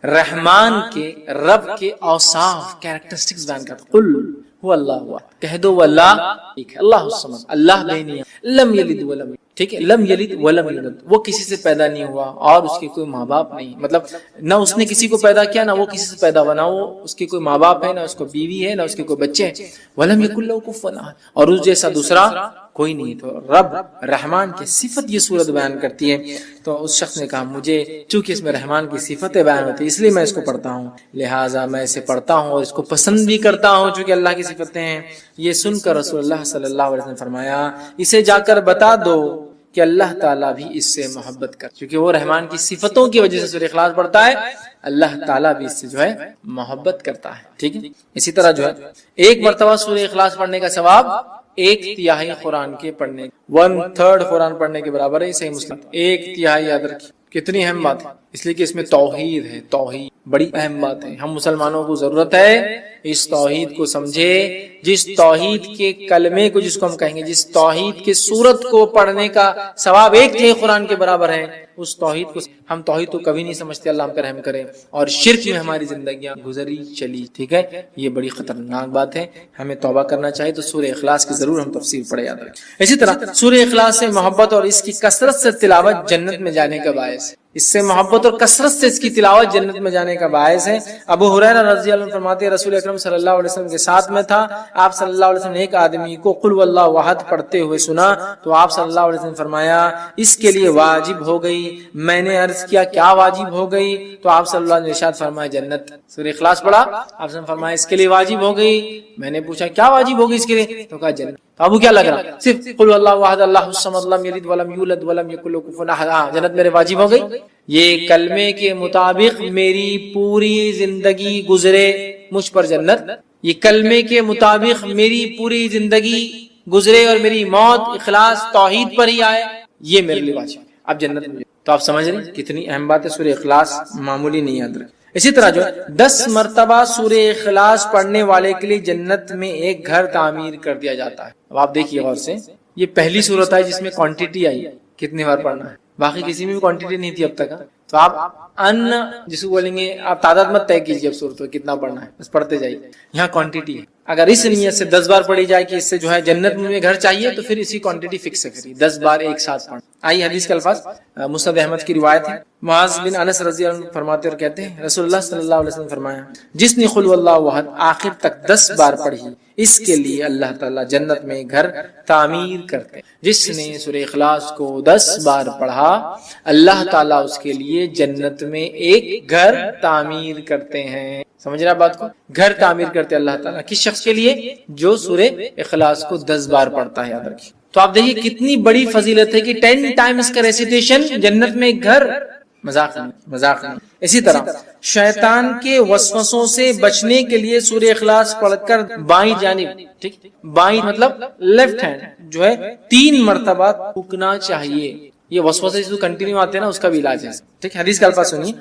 رحمان کے، رب کے اوصاف، کیریکٹرسٹکس بیان کرتا۔ قل هو اللہ، کہہ دو وہ اللہ ایک ہے، اللہ الصمد، اللہ بے نیا، لم یلد ولم یولد، ٹھیک ہے، لم یلد ولم یولد، وہ کسی سے پیدا نہیں ہوا اور اس کے کوئی ماں باپ نہیں، مطلب نہ اس نے کسی کو پیدا کیا، نہ وہ کسی سے پیدا ہوا، نہ وہ اس کے کوئی ماں باپ ہے، نہ اس کو بیوی ہے، نہ اس کے کوئی بچے ہیں، ولم یکن لہ کفوا احد، اور اس جیسا دوسرا کوئی نہیں۔ تو رب رحمان کی صفت یہ سورت بیان کرتی ہے، تو اس شخص نے کہا مجھے چونکہ اس میں رحمان کی صفتیں بیان ہوتی ہیں اس لیے میں اس کو پڑھتا ہوں، لہٰذا میں اسے پڑھتا ہوں اور اس کو پسند بھی کرتا ہوں چونکہ اللہ کی صفتیں ہیں۔ یہ سن کر رسول اللہ صلی اللہ علیہ وسلم نے فرمایا اسے جا کر بتا دو کہ اللہ تعالیٰ بھی اس سے محبت کر، کیونکہ وہ رحمان کی صفتوں کی وجہ سے سورہ اخلاص پڑھتا ہے، اللہ تعالیٰ بھی اس سے جو ہے محبت کرتا ہے، ٹھیک ہے۔ اسی طرح جو ہے ایک مرتبہ سورہ اخلاص پڑھنے کا ثواب 1/3 قرآن کے پڑھنے، 1/3 قرآن پڑھنے کے برابر ہے، صحیح مسلم 1/3 یاد رکھیے، کتنی اہم بات ہے، اس لیے کہ اس میں توحید ہے، توحید بڑی اہم بات ہے، ہم مسلمانوں کو ضرورت ہے اس توحید کو سمجھے، جس توحید کے کلمے کو، جس کو ہم کہیں گے جس توحید کے سورت کو پڑھنے کا ثواب 1/3 قرآن کے برابر ہے، اس توحید کو ہم توحید تو کبھی نہیں سمجھتے، اللہ ہم پہ رحم کرے، اور شرک میں ہماری زندگیاں گزری چلی، ٹھیک ہے، یہ بڑی خطرناک بات ہے، ہمیں توبہ کرنا چاہیے، تو سورہ اخلاص کی ضرور ہم تفسیر پڑھے یاد رکھیں۔ اسی طرح سورہ اخلاص سے محبت اور اس کی کثرت سے تلاوت جنت میں جانے کا باعث ہے، اس سے محبت اور کثرت سے اس کی تلاوت جنت میں جانے کا باعث ہے۔ ابو ہریرہ رضی اللہ عنہ فرماتے ہیں رسول اکرم صلی اللہ علیہ وسلم کے ساتھ میں تھا، آپ صلی اللہ علیہ وسلم نے ایک آدمی کو قل واللہ احد پڑھتے ہوئے سنا، تو آپ صلی اللہ علیہ وسلم نے فرمایا اس کے لیے واجب ہو گئی۔ میں نے عرض کیا کیا واجب ہو گئی، تو آپ صلی اللہ علیہ وسلم نے ارشاد فرمایا جنت۔ سورہ اخلاص پڑھا، آپ نے فرمایا اس کے لیے واجب ہو گئی۔ میں نے پوچھا کیا واجب ہوگی اس کے لیے، تو کہا جنت۔ تو ابو کیا لگ رہا، صرف قل واللہ احد اللہ الصمد لم یلد ولم یولد ولم یکن لہ کفوا احد، جنت میرے واجب ہو گئی۔ یہ کلمے کے مطابق میری پوری زندگی گزرے مجھ پر جنت، یہ کلمے کے مطابق میری پوری زندگی گزرے اور میری موت اخلاص توحید پر ہی آئے، یہ میرے لیے واجب ہے، اب جنت مجھے۔ تو آپ سمجھ رہے ہیں کتنی اہم بات ہے، سورہ اخلاص معمولی نہیں یاد رکھیں۔ اسی طرح جو 10 مرتبہ سورہ اخلاص پڑھنے والے کے لیے جنت میں ایک گھر تعمیر کر دیا جاتا ہے۔ اب آپ دیکھیے غور سے، یہ پہلی صورت ہے جس میں کوانٹٹی آئی، کتنی بار پڑھنا ہے، باقی کسی میں بھی کوانٹٹی نہیں تھی اب تک، تو آپ ان جس کو بولیں گے آپ تعداد مت طے کیجیے اب صورتوں کتنا پڑھنا ہے، بس پڑھتے جائیے، یہاں کوانٹٹی ہے۔ اگر اس نیت سے 10 بار پڑھی جائے کہ اس سے جو ہے جنت میں گھر چاہیے، تو پھر اسی کوانٹٹی فکس ہے، 10 بار ایک ساتھ پڑھنا۔ آئی حدیث کے الفاظ، مسند احمد کی روایت ہے، معاذ بن انس رضی اللہ عنہ فرماتے اور کہتے ہیں رسول اللہ صلی اللہ علیہ وسلم فرمایا جس نے قل واللہ احد آخر تک 10 بار پڑھی اس کے لیے اللہ تعالیٰ جنت میں گھر تعمیر کرتے ہیں۔ جس نے سورہ اخلاص کو 10 بار پڑھا اللہ تعالیٰ اس کے لیے جنت میں ایک گھر تعمیر کرتے ہیں۔ سمجھ رہا بات کو، گھر تعمیر کرتے اللہ تعالیٰ کس شخص کے لیے، جو سورہ اخلاص کو 10 بار پڑھتا ہے، یاد رکھیے۔ تو آپ دیکھیے کتنی بڑی فضیلت ہے کہ 10 ٹائمز کا ریسیٹیشن جنت میں ایک گھر، مذاق نہیں۔ اسی طرح شیطان کے وسوسوں سے بچنے کے لیے سورہ اخلاص پڑھ کر بائیں جانب، ٹھیک، بائیں مطلب لیفٹ ہینڈ جو ہے 3 مرتبہ تھوکنا چاہیے۔ یہ وسوسے جو کنٹینیو آتے ہیں نا، اس کا بھی علاج ہے، ٹھیک۔ حدیث کا الفاظ سنیے،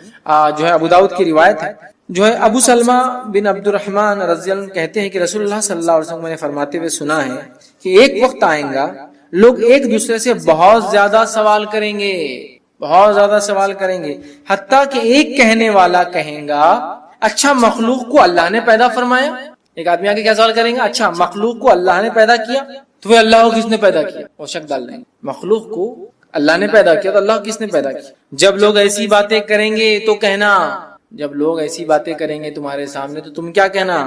جو ہے ابو داؤد کی روایت ہے، جو ہے ابو سلمہ بن عبد الرحمن رضی اللہ عنہ کہتے ہیں کہ رسول اللہ صلی اللہ علیہ وسلم نے فرماتے ہوئے سنا ہے کہ ایک وقت آئیں گا لوگ ایک دوسرے سے بہت زیادہ سوال کریں گے، بہت زیادہ سوال کریں گے، حتیٰ کہ ایک کہنے والا کہیں گا اچھا مخلوق کو اللہ نے پیدا فرمایا۔ ایک آدمی آگے کیا سوال کریں گا، اچھا مخلوق کو اللہ نے پیدا کیا، تو وہ اللہ کو کس نے پیدا کیا، وہ شک ڈال دیں گے، مخلوق کو اللہ نے پیدا کیا تو اللہ کس نے پیدا کیا؟ جب لوگ ایسی باتیں کریں گے تو کہنا، جب لوگ ایسی باتیں کریں گے تمہارے سامنے تو تم کیا کہنا؟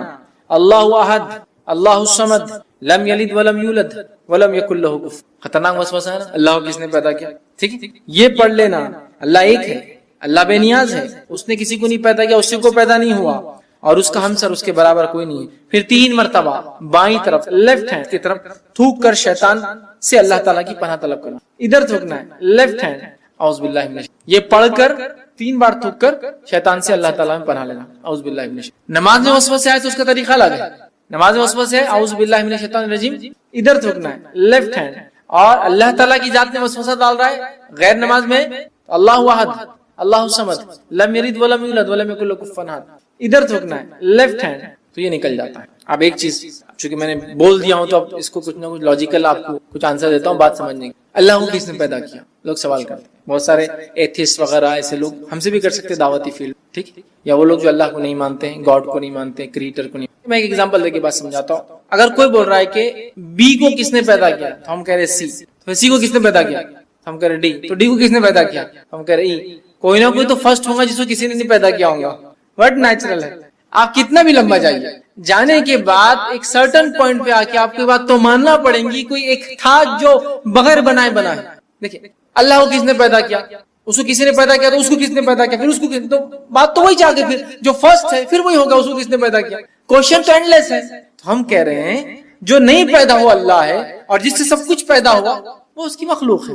اللہ احد اللہ الصمد لم یلد ولم یولد ولم یکن لہ کفوا۔ خطرناک وسوسہ ہے نا، اللہ کو کس نے پیدا کیا؟ ٹھیک ہے، یہ پڑھ لینا، اللہ ایک ہے، اللہ بے نیاز ہے، اس نے کسی کو نہیں پیدا کیا، اس سے کوئی پیدا نہیں ہوا، اور اس کا ہمسر اس کے برابر کوئی نہیں ہے۔ پھر 3 مرتبہ بائیں طرف لیفٹ ہینڈ کی طرف تھوک کر شیطان سے اللہ تعالیٰ کی پناہ طلب کرنا، ادھر تھوکنا ہے لیفٹ ہینڈ، اعوذ باللہ من الشیطان، یہ پڑھ کر 3 بار تھوک کر شیطان سے اللہ تعالیٰ میں پناہ لینا، اعوذ باللہ من الشیطان۔ نماز میں وسوسے آئے تو اس کا طریقہ الگ ہے، نماز میں وسوسے ہے اعوذ باللہ من الشیطان الرجیم، ادھر تھوکنا ہے لیفٹ ہینڈ، اور اللہ تعالیٰ کی ذات میں وسوسہ ڈال رہا ہے غیر نماز میں، اللہ احد اللہ الصمد لم یلد ولم یولد ولم یکن لہ کفوا احد، ادھر تھوکنا ہے لیفٹ ہینڈ، تو یہ نکل جاتا ہے۔ اب ایک چیز چونکہ میں نے بول دیا ہوں تو اب اس کو کچھ نہ کچھ لاجیکل آپ کو کچھ آنسر دیتا ہوں بات سمجھنے کی۔ اللہ کو کس نے پیدا کیا؟ لوگ سوال کرتے ہیں، بہت سارے ایتھیسٹ وغیرہ ایسے لوگ ہم سے بھی کر سکتے دعوتی فیلڈ، ٹھیک، یا وہ لوگ جو اللہ کو نہیں مانتے ہیں، گاڈ کو نہیں مانتے، کریٹر کو نہیں۔ میں ایک ایگزامپل دے کے بات سمجھاتا ہوں۔ اگر کوئی بول رہا ہے کہ بی کو کس نے پیدا کیا تو ہم کہہ رہے سی، تو سی کو کس نے پیدا کیا ہم کہہ رہے ڈی، تو ڈی کو کس نے پیدا کیا ہم کہہ رہے ای۔ کوئی نہ کوئی تو فرسٹ ہوگا جس کو کسی نے نہیں پیدا کیا ہوگا، بٹ نیچرل ہے۔ آپ کتنا بھی لمبا جائیے، جانے کے بعد ایک سرٹن پوائنٹ پہ آ کے آپ کی بات تو ماننا پڑیں گی، کوئی ایک تھا جو بغیر بنائے بنا ہے۔ دیکھیں اللہ کو کس نے پیدا کیا، اس کو کسی نے پیدا کیا، تو اس کو کس نے پیدا کیا، پھر اس کو تو بات تو وہی چاہ کے، پھر جو فرسٹ ہے پھر وہی ہوگا، اس کو کس نے پیدا کیا۔ کوشچن تو اینڈ لیس ہے۔ تو ہم کہہ رہے ہیں جو نہیں پیدا ہوا اللہ ہے، اور جس سے سب کچھ پیدا ہوا وہ اس کی مخلوق ہے۔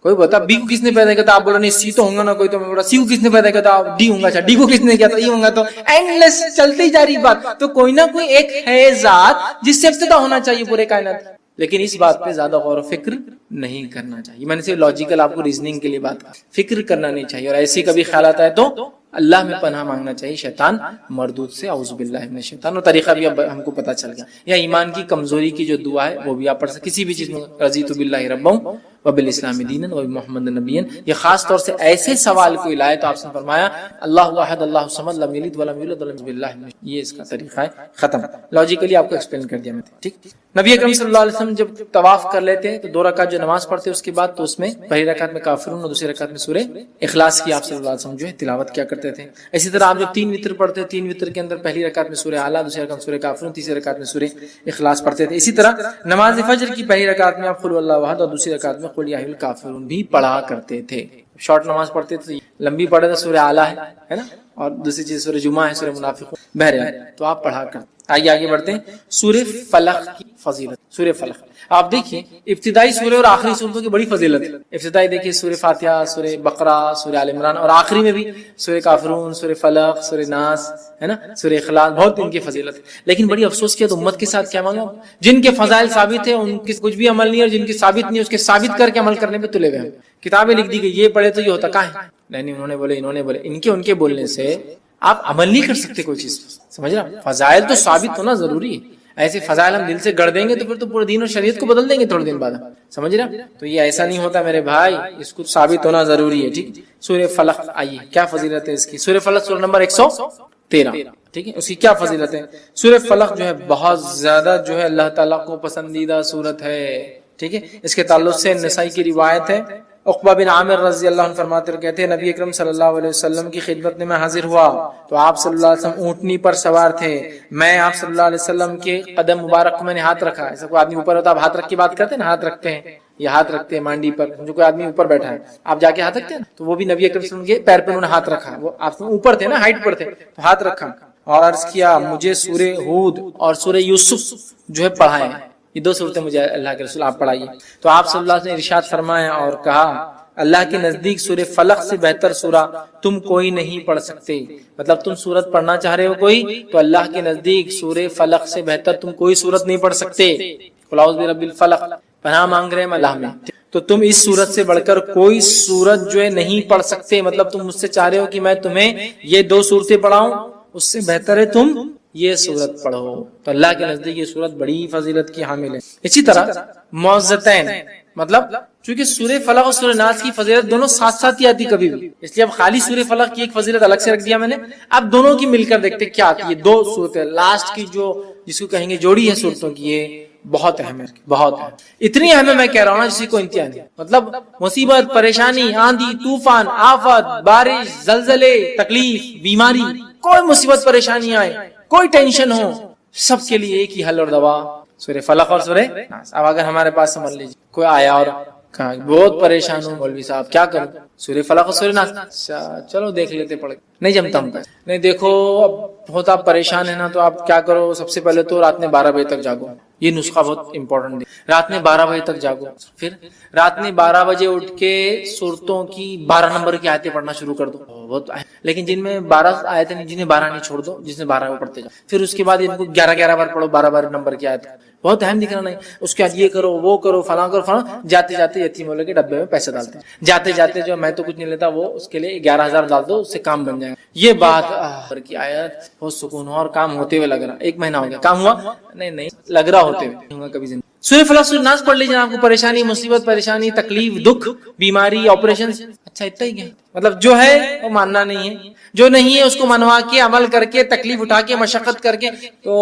کوئی بتا بی کو کس نے پیدا کیا تھا، آپ بولو نہیں سی تو ہوگا نا کوئی، تو میں بولا سی کو کس نے پیدا کیا تھا، ڈی ہوں گا، اچھا ڈی کو کس نے کیا تھا، ای ہوں گا، تو اینڈ لیس چلتی جا رہی بات۔ تو کوئی نہ کوئی ایک ہے ذات جس سے ابتدا ہونا چاہیے پورے کائنات، لیکن اس بات پہ زیادہ غور و فکر نہیں کرنا چاہیے۔ میں نے صرف لاجیکل آپ کو ریزننگ کے لیے بات کی، فکر کرنا نہیں چاہیے، اور ایسی کبھی خیالات آئے تو اللہ میں پناہ مانگنا چاہیے شیطان مردود سے، اعوذ باللہ من الشیطان۔ اور طریقہ بھی اب ہم کو پتہ چل گیا، یا ایمان کی کمزوری کی جو دعا ہے وہ بھی آپ پڑھ سکتے کسی بھی چیز میں، رضیت باللہ ربا وبالاسلام دینا وبمحمد نبیا۔ یہ خاص طور سے ایسے سوال کو لائے تو آپ سے فرمایا اللہ احد اللہ الصمد لم یلد ولم یولد ولم یکن لہ کفوا احد، یہ اس کا طریقہ ہے، ختم۔ لاجیکلی آپ کو ایکسپلین کر دیا میں نے، ٹھیک۔ نبی اکرم صلی اللہ علیہ وسلم جب طواف کر لیتے تو 2 رکعت جو نماز پڑھتے اس کے بعد، تو اس میں پہلی رکعت میں کافرون اور دوسری رکعت میں سورہ اخلاص کی آپ صلی اللہ علیہ وسلم جو ہے تلاوت کیا کرتے تھے۔ اسی طرح آپ جب 3 وتر پڑھتے، 3 وتر کے اندر پہلی رکعت میں سورہ اعلیٰ، دوسری رکعت میں سورہ کافرون، تیسری رکعت میں سورہ اخلاص پڑھتے تھے۔ اسی طرح نماز فجر کی پہلی رکعت میں آپ قل واللہ احد اور دوسری رکعت میں قل یا ایھا الکافرون بھی پڑھا کرتے تھے۔ شارٹ نماز پڑھتے تھے، لمبی پڑھے تو سورہ اعلیٰ ہے نا، اور دوسری چیز سورہ جمعہ ہے، سورہ منافقون، بہرحال تو آپ پڑھا کر آئیے آگے بڑھتے ہیں۔ سورہ فلق کی فضیلت، سورہ فلق آپ دیکھیے ابتدائی سورہ اور آخری سورتوں کی بڑی فضیلت ہے۔ ابتدائی دیکھیے سورہ فاتحہ، سورہ بقرہ، سورہ آل عمران، اور آخری میں بھی سورہ کافرون، سورہ فلق، سورہ ناس، ہے نا، سورہ اخلاص، بہت ان کی فضیلت ہے۔ لیکن بڑی افسوس کی امت کے ساتھ کیا معلوم، جن کے فضائل ثابت ہیں ان کے کچھ بھی عمل نہیں، اور جن کی ثابت نہیں اس کے ثابت کر کے عمل کرنے پہ تلے ہوئے ہیں۔ کتابیں لکھ دی گئی یہ پڑھے تو یہ ہوتا، کہاں ہے؟ نہیں، انہوں نے بولے، انہوں نے بولے، ان کے بولنے سے آپ عمل نہیں کر سکتے کوئی چیز، سمجھ رہا؟ فضائل تو ثابت ہونا ضروری ہے، ایسے فضائل ہم دل سے گڑھ دیں گے تو پھر تو پورے دین اور شریعت کو بدل دیں گے تھوڑے دن بعد، سمجھ رہا؟ تو یہ ایسا نہیں ہوتا میرے بھائی، اس کو ثابت ہونا ضروری ہے، ٹھیک۔ سورہ فلق آئیے کیا فضیلت ہے اس کی، سورہ فلق سورہ نمبر 113، ٹھیک ہے، اس کی کیا فضیلت ہے۔ سورہ فلق جو ہے بہت زیادہ جو ہے اللہ تعالیٰ کو پسندیدہ سورت ہے، ٹھیک ہے۔ اس کے تعلق سے نسائی کی روایت ہے، عقبہ بن عامر رضی اللہ عنہ فرماتے ہیں، کہتے ہیں نبی اکرم صلی اللہ علیہ وسلم کی خدمت میں حاضر ہوا تو آپ صلی اللہ علیہ وسلم اونٹنی پر سوار تھے، میں آپ صلی اللہ علیہ وسلم کے قدم مبارک کو میں نے ہاتھ رکھا، ایسا کوئی آدمی اوپر ہوتا ہے آپ ہاتھ رکھ کے بات کرتے ہیں نا، ہاتھ رکھتے ہیں، یہ ہاتھ رکھتے ہیں مانڈی پر، جو کوئی آدمی اوپر بیٹھا ہے آپ جا کے ہاتھ رکھتے ہیں نا، تو وہ بھی نبی اکرم صلی اللہ علیہ وسلم کے پیر پہ انہوں نے ہاتھ رکھا، وہ آپ اوپر تھے نا، ہائٹ پر تھے، تو ہاتھ رکھا اور عرض کیا مجھے سورہ ہود اور سورہ یوسف جو ہے پڑھائیں، یہ 2 سورتیں مجھے اللہ کے رسول آپ پڑھائیے۔ تو آپ صلی اللہ علیہ وسلم نے ارشاد فرمایا اور کہا اللہ کے نزدیک سورہ فلق سے بہتر سورہ تم کوئی نہیں پڑھ سکتے، مطلب تم سورت پڑھنا چاہ رہے ہو کوئی، تو اللہ کے نزدیک سورہ فلق سے بہتر تم کوئی سورت نہیں پڑھ سکتے، قل اعوذ برب الفلق، پناہ مانگ رہے ہیں اللہ میں، تو تم اس سورت سے بڑھ کر کوئی سورت جو ہے نہیں پڑھ سکتے، مطلب تم مجھ سے چاہ رہے ہو کہ میں تمہیں یہ 2 سورتیں پڑھاؤں، اس سے بہتر ہے تم یہ سورت پڑھو، تو اللہ کے نزدیک یہ سورت بڑی فضیلت کی حامل ہے۔ اسی طرح معوذتین، مطلب چونکہ سورہ فلق اور سورہ ناس کی فضیلت دونوں ساتھ ساتھ ہی آتی کبھی بھی، اس لیے اب خالی سورہ فلق کی ایک فضیلت الگ سے رکھ دیا میں نے، اب دونوں کی مل کر دیکھتے کیا آتی ہے۔ 2 صورتیں لاسٹ کی جو جس کو کہیں گے جوڑی ہے صورتوں کی، یہ بہت اہم ہے، بہت اہم، اتنی اہم ہے میں کہہ رہا ہوں نا جس کو انتہا نہیں۔ مطلب مصیبت، پریشانی، آندھی، طوفان، آفت، بارش، زلزلے، تکلیف، بیماری، کوئی مصیبت پریشانی آئے، کوئی ٹینشن ہو، سب کے لیے ایک ہی حل اور دوا، سورہ فلق اور سورہ ناس۔ اب اگر ہمارے پاس سمجھ لیجیے کوئی آیا اور کہا بہت پریشان ہوں مولوی صاحب کیا کروں، سورہ فلق اور سورہ ناس، چلو دیکھ لیتے پڑھ کے، نہیں جمتا ہوں نہیں دیکھو اب بہت آپ پریشان ہیں نا تو آپ کیا کرو، سب سے پہلے تو رات میں 12 بجے تک جاگو، یہ نسخہ بہت امپورٹنٹ ہے، رات میں 12 بجے تک جاگو، پھر رات میں 12 بجے اٹھ کے سورتوں کی 12 نمبر کی آیتیں پڑھنا شروع کر دو، بہت لیکن جن میں 12 آیتیں جنہیں 12 نہیں چھوڑ دو، جس میں 12 وہ پڑھتے جاؤ، پھر اس کے بعد ان کو 11 بار پڑھو، 12 نمبر کی آیت، بہت اہم دکھ رہا نہیں، اس کے بعد یہ کرو وہ کرو فلاں کرو فلاں، جاتے جاتے یتیم والے کے ڈبے میں پیسے ڈالتے ہیں، جاتے جاتے جو میں تو کچھ نہیں لیتا وہ اس کے لیے 11,000 ڈال دو، اس سے کام بن جائے گا، یہ بات کی آیت بہت سکون ہوا اور کام ہوتے ہوئے لگ رہا، 1 مہینہ ہو گیا کام ہوا نہیں لگ رہا ہوتے ہوئے ہوا کبھی زندگی۔ سورہ فلق سورہ ناس پڑھ لیجیے، آپ کو پریشانی مصیبت پریشانی تکلیف دکھ بیماری آپریشن، اچھا اتنا ہی کیا مطلب جو ہے وہ ماننا نہیں ہے، جو نہیں ہے اس کو منوا کے عمل کر کے تکلیف اٹھا کے مشقت کر کے، تو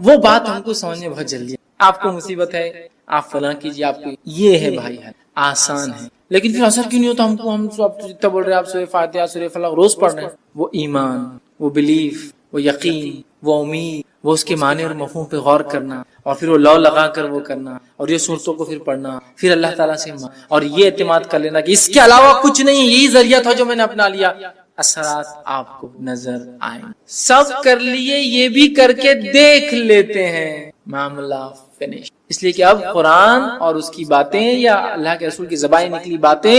وہ بات ہم کو سمجھ میں بہت جلدی ہے۔ آپ کو مصیبت ہے آپ فلاں کیجیے، آپ کو یہ ہے بھائی ہے آسان ہے، لیکن پھر اثر کیوں نہیں ہوتا ہم کو؟ ہم جتنا بول رہے ہیں آپ سورہ فاتحہ سورہ فلق روز پڑھ رہے ہیں، وہ ایمان، وہ بلیف، وہ یقین، وہ امید، وہ اس کے معنی اور مفہوم پہ غور کرنا، اور پھر وہ لو لگا کر وہ کرنا، اور یہ صورتوں کو پھر پڑھنا، پھر اللہ تعالیٰ سے اور یہ اعتماد کر لینا کہ اس کے علاوہ کچھ نہیں، یہی ذریعہ تھا جو میں نے اپنا لیا، اثرات آپ کو نظر آئیں۔ سب کر لیے، یہ بھی کر کے دیکھ لیتے ہیں، معاملہ فنش۔ اس لیے کہ اب قرآن اور اس کی باتیں یا اللہ کے رسول کی زبان نکلی باتیں،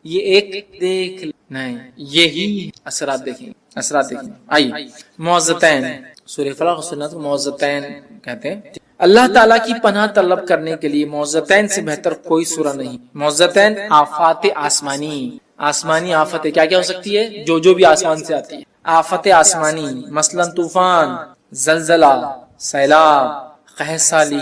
یہ ایک دیکھ نہیں، یہی اثرات دیکھیں، اثرات دیکھیں۔ آئیے معوذتین، سورہ فلق سنت کو معوذتین کہتے ہیں۔ اللہ تعالیٰ کی پناہ طلب کرنے کے لیے معوذتین سے بہتر کوئی سورہ نہیں۔ معوذتین آفات آسمانی، آسمانی آفتیں کیا کیا ہو سکتی ہے؟ جو بھی آسمان سے آتی ہے، آفت آسمانی مثلا طوفان، زلزلہ، سیلاب، قحط سالی،